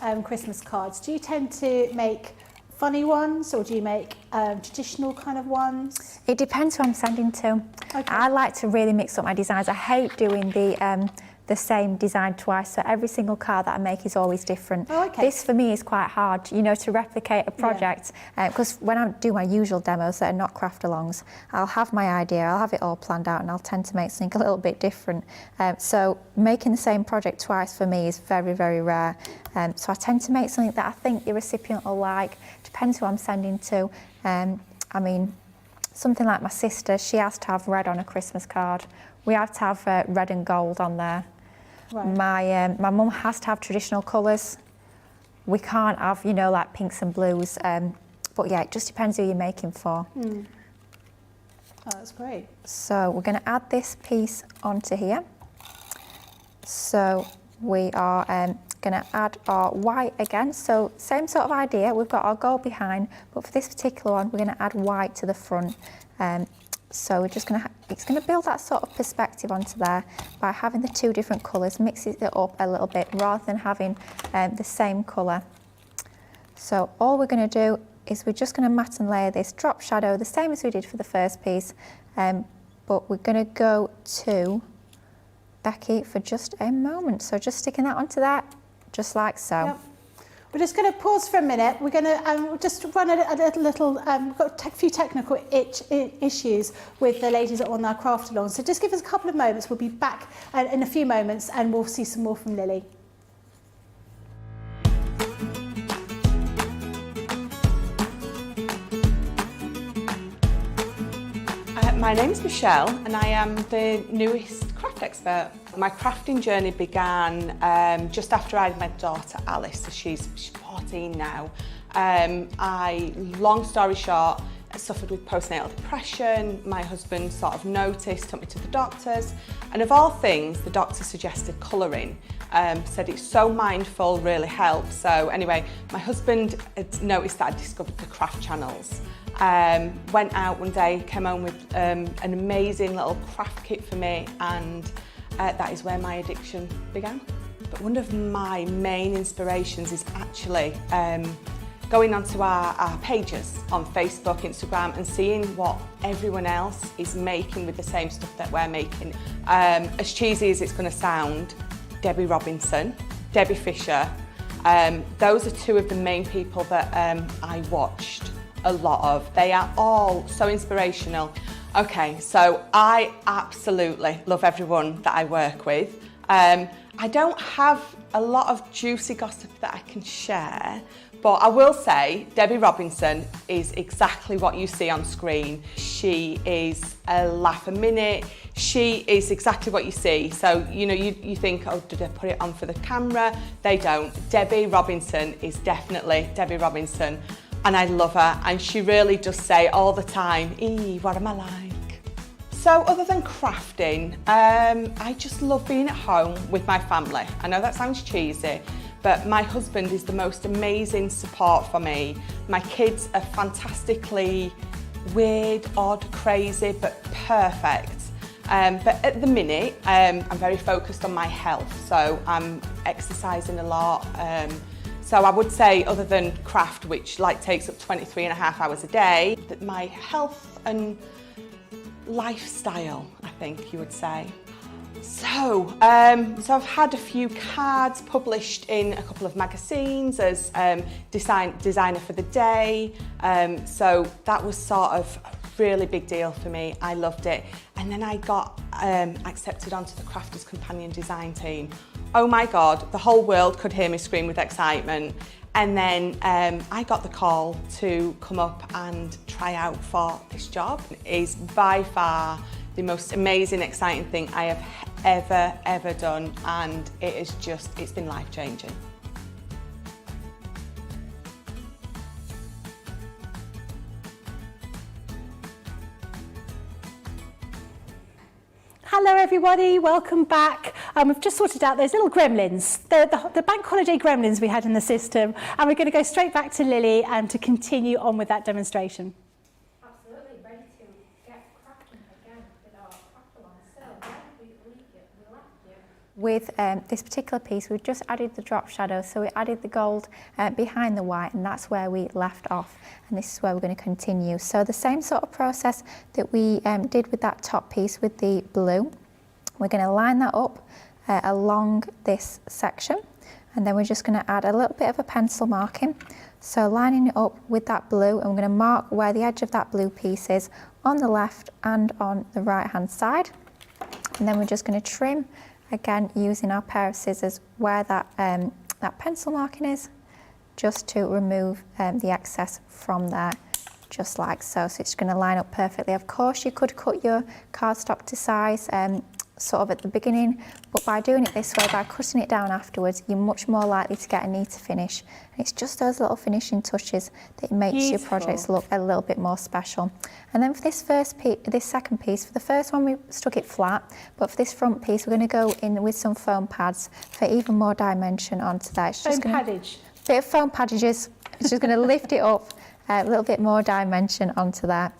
own Christmas cards, do you tend to make funny ones, or do you make traditional kind of ones? It depends who I'm sending to. Okay. I like to really mix up my designs. I hate doing the same design twice, so every single card that I make is always different. Oh, okay. This for me is quite hard, you know, to replicate a project, because when I do my usual demos that are not craft alongs, I'll have my idea, I'll have it all planned out, and I'll tend to make something a little bit different. So making the same project twice for me is very, very rare. So I tend to make something that I think the recipient will like. Depends who I'm sending to. I mean, something like my sister, she has to have red on a Christmas card. We have to have red and gold on there. Right. My mum has to have traditional colours. We can't have, you know, like pinks and blues. But yeah, it just depends who you're making for. Mm. Oh, that's great. So we're going to add this piece onto here. So we are going to add our white again. So same sort of idea. We've got our gold behind, but for this particular one, we're going to add white to the front. So we're just going to, it's going to build that sort of perspective onto there by having the 2 different colours, mixes it up a little bit rather than having the same colour. So all we're going to do is we're just going to matte and layer this drop shadow, the same as we did for the first piece, but we're going to go to Becky for just a moment. So just sticking that onto that, just like so. Yep. We're just going to pause for a minute. We're going to just run a little we've got a few technical issues with the ladies that are on our craft along. So just give us a couple of moments. We'll be back in a few moments, and we'll see some more from Lily. My name's Michelle, and I am the newest craft expert. My crafting journey began just after I had my daughter Alice, so she's 14 now. Long story short, I suffered with postnatal depression. My husband sort of noticed, took me to the doctors, and of all things, the doctor suggested colouring. Said it's so mindful, really helps. So anyway, my husband had noticed that I discovered the craft channels. Went out one day, came home with an amazing little craft kit for me, and that is where my addiction began. But one of my main inspirations is actually going onto our pages on Facebook, Instagram, and seeing what everyone else is making with the same stuff that we're making. As cheesy as it's going to sound, Debbie Robinson, Debbie Fisher, those are 2 of the main people that I watched a lot of. They are all so inspirational. Okay, so I absolutely love everyone that I work with. I don't have a lot of juicy gossip that I can share, but I will say Debbie Robinson is exactly what you see on screen. She is a laugh a minute. She is exactly what you see. So, you know, you think, oh, did I put it on for the camera? They don't. Debbie Robinson is definitely Debbie Robinson. And I love her, and she really does say all the time, "Ee, what am I like?" So other than crafting, I just love being at home with my family. I know that sounds cheesy, but my husband is the most amazing support for me. My kids are fantastically weird, odd, crazy, but perfect. But at the minute, I'm very focused on my health, so I'm exercising a lot, So I would say, other than craft, which like takes up 23.5 hours a day, that my health and lifestyle, I think you would say. So I've had a few cards published in a couple of magazines as designer for the day. So that was sort of a really big deal for me. I loved it. And then I got accepted onto the Crafters Companion design team. Oh my God, the whole world could hear me scream with excitement. And then I got the call to come up and try out for this job. It is by far the most amazing, exciting thing I have ever done, and it's been life-changing. Hello everybody, welcome back. We've just sorted out those little gremlins, the bank holiday gremlins we had in the system, and we're going to go straight back to Lily and to continue on with that demonstration. Absolutely, ready to get cracking again with our craft along. So where we left you? With this particular piece, we've just added the drop shadow, so we added the gold behind the white, and that's where we left off, and this is where we're going to continue. So the same sort of process that we did with that top piece with the blue, we're going to line that up along this section, and then we're just going to add a little bit of a pencil marking. So lining it up with that blue, and we're going to mark where the edge of that blue piece is on the left and on the right hand side, and then we're just going to trim again using our pair of scissors where that that pencil marking is, just to remove the excess from there, just like so. So it's going to line up perfectly. Of course, you could cut your cardstock to size sort of at the beginning, but by doing it this way, by cutting it down afterwards, you're much more likely to get a neater finish. And it's just those little finishing touches that makes your projects look a little bit more special. And then for this second piece, for the first one we stuck it flat, but for this front piece we're going to go in with some foam pads for even more dimension onto that. It's just bit of foam padages. It's just going to lift it up a little bit more dimension onto that.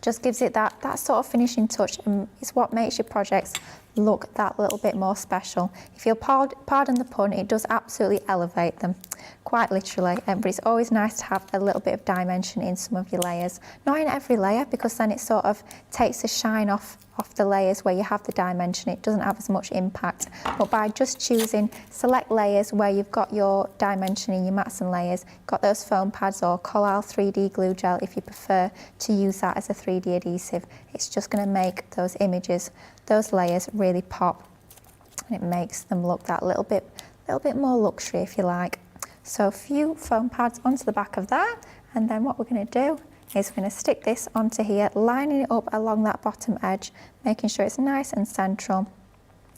Just gives it that sort of finishing touch, and it's what makes your projects look that little bit more special. If you'll pardon the pun, it does absolutely elevate them, quite literally, but it's always nice to have a little bit of dimension in some of your layers. Not in every layer, because then it sort of takes the shine off the layers where you have the dimension. It doesn't have as much impact, but by just choosing select layers where you've got your dimension in your mats and layers, got those foam pads or Collal 3D glue gel if you prefer to use that as a 3D adhesive, it's just going to make those images, those layers really pop, and it makes them look that little bit more luxury, if you like. So a few foam pads onto the back of that, and then what we're going to do is we're going to stick this onto here, lining it up along that bottom edge, making sure it's nice and central.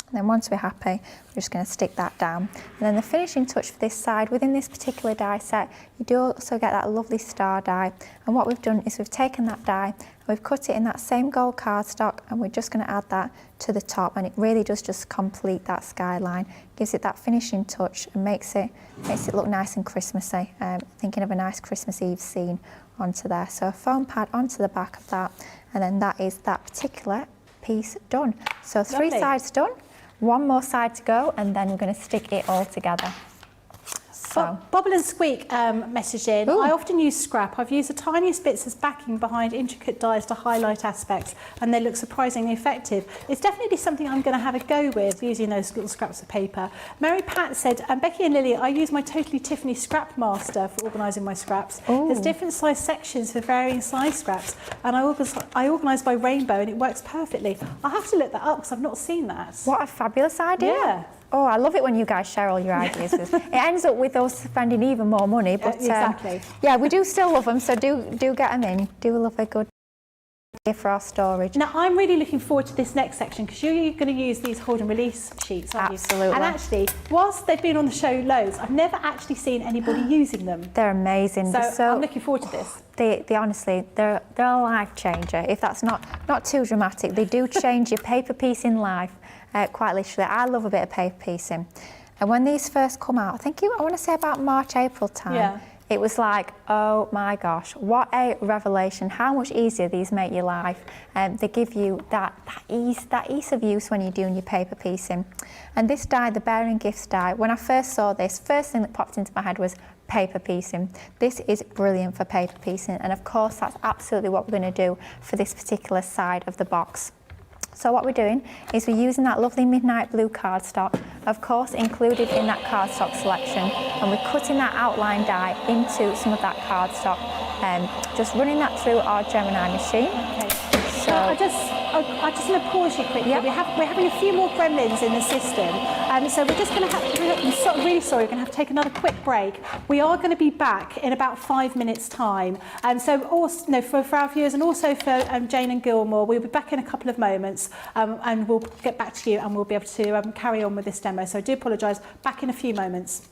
And then once we're happy, we're just going to stick that down. And then the finishing touch for this side, within this particular die set, you do also get that lovely star die. And what we've done is we've taken that die, and we've cut it in that same gold cardstock, and we're just going to add that to the top, and it really does just complete that skyline, gives it that finishing touch, and makes it look nice and Christmassy. Thinking of a nice Christmas Eve scene onto there. So a foam pad onto the back of that, and then that is that particular piece done. So three sides done. One more side to go, and then we're going to stick it all together. So. Bubble and Squeak messaged in. Ooh. I often use scrap. I've used the tiniest bits as backing behind intricate dies to highlight aspects, and they look surprisingly effective. It's definitely something I'm going to have a go with, using those little scraps of paper. Mary Pat said, Becky and Lily, I use my Totally Tiffany Scrap Master for organising my scraps. Ooh. There's different size sections for varying size scraps, and I organise by rainbow, and it works perfectly. I'll have to look that up because I've not seen that. What a fabulous idea. Yeah. Oh, I love it when you guys share all your ideas. It ends up with us spending even more money, but exactly. Yeah, we do still love them, so do get them in. Do love a good idea for our storage. Now, I'm really looking forward to this next section, because you're going to use these hold and release sheets, aren't Absolutely. You? And actually, whilst they've been on the show loads, I've never actually seen anybody using them. They're amazing. So I'm looking forward to this. They honestly, they're a life changer. If that's not too dramatic, they do change your paper piecing life. Quite literally. I love a bit of paper piecing. And when these first come out, I want to say about March, April time, it was like, oh my gosh, what a revelation, how much easier these make your life. They give you that ease of use when you're doing your paper piecing. And this die, the Bearing Gifts die, when I first saw this, first thing that popped into my head was paper piecing. This is brilliant for paper piecing, and of course that's absolutely what we're going to do for this particular side of the box. So what we're doing is we're using that lovely midnight blue cardstock, of course included in that cardstock selection, and we're cutting that outline die into some of that cardstock, just running that through our Gemini machine. Okay. So I just want to pause you quickly. Yep. We're having a few more gremlins in the system, so we're just going to have. I'm really sorry. We're going to have to take another quick break. We are going to be back in about 5 minutes' time. So also, for our viewers and also for Jane and Gilmore, we'll be back in a couple of moments, and we'll get back to you and we'll be able to carry on with this demo. So I do apologise. Back in a few moments.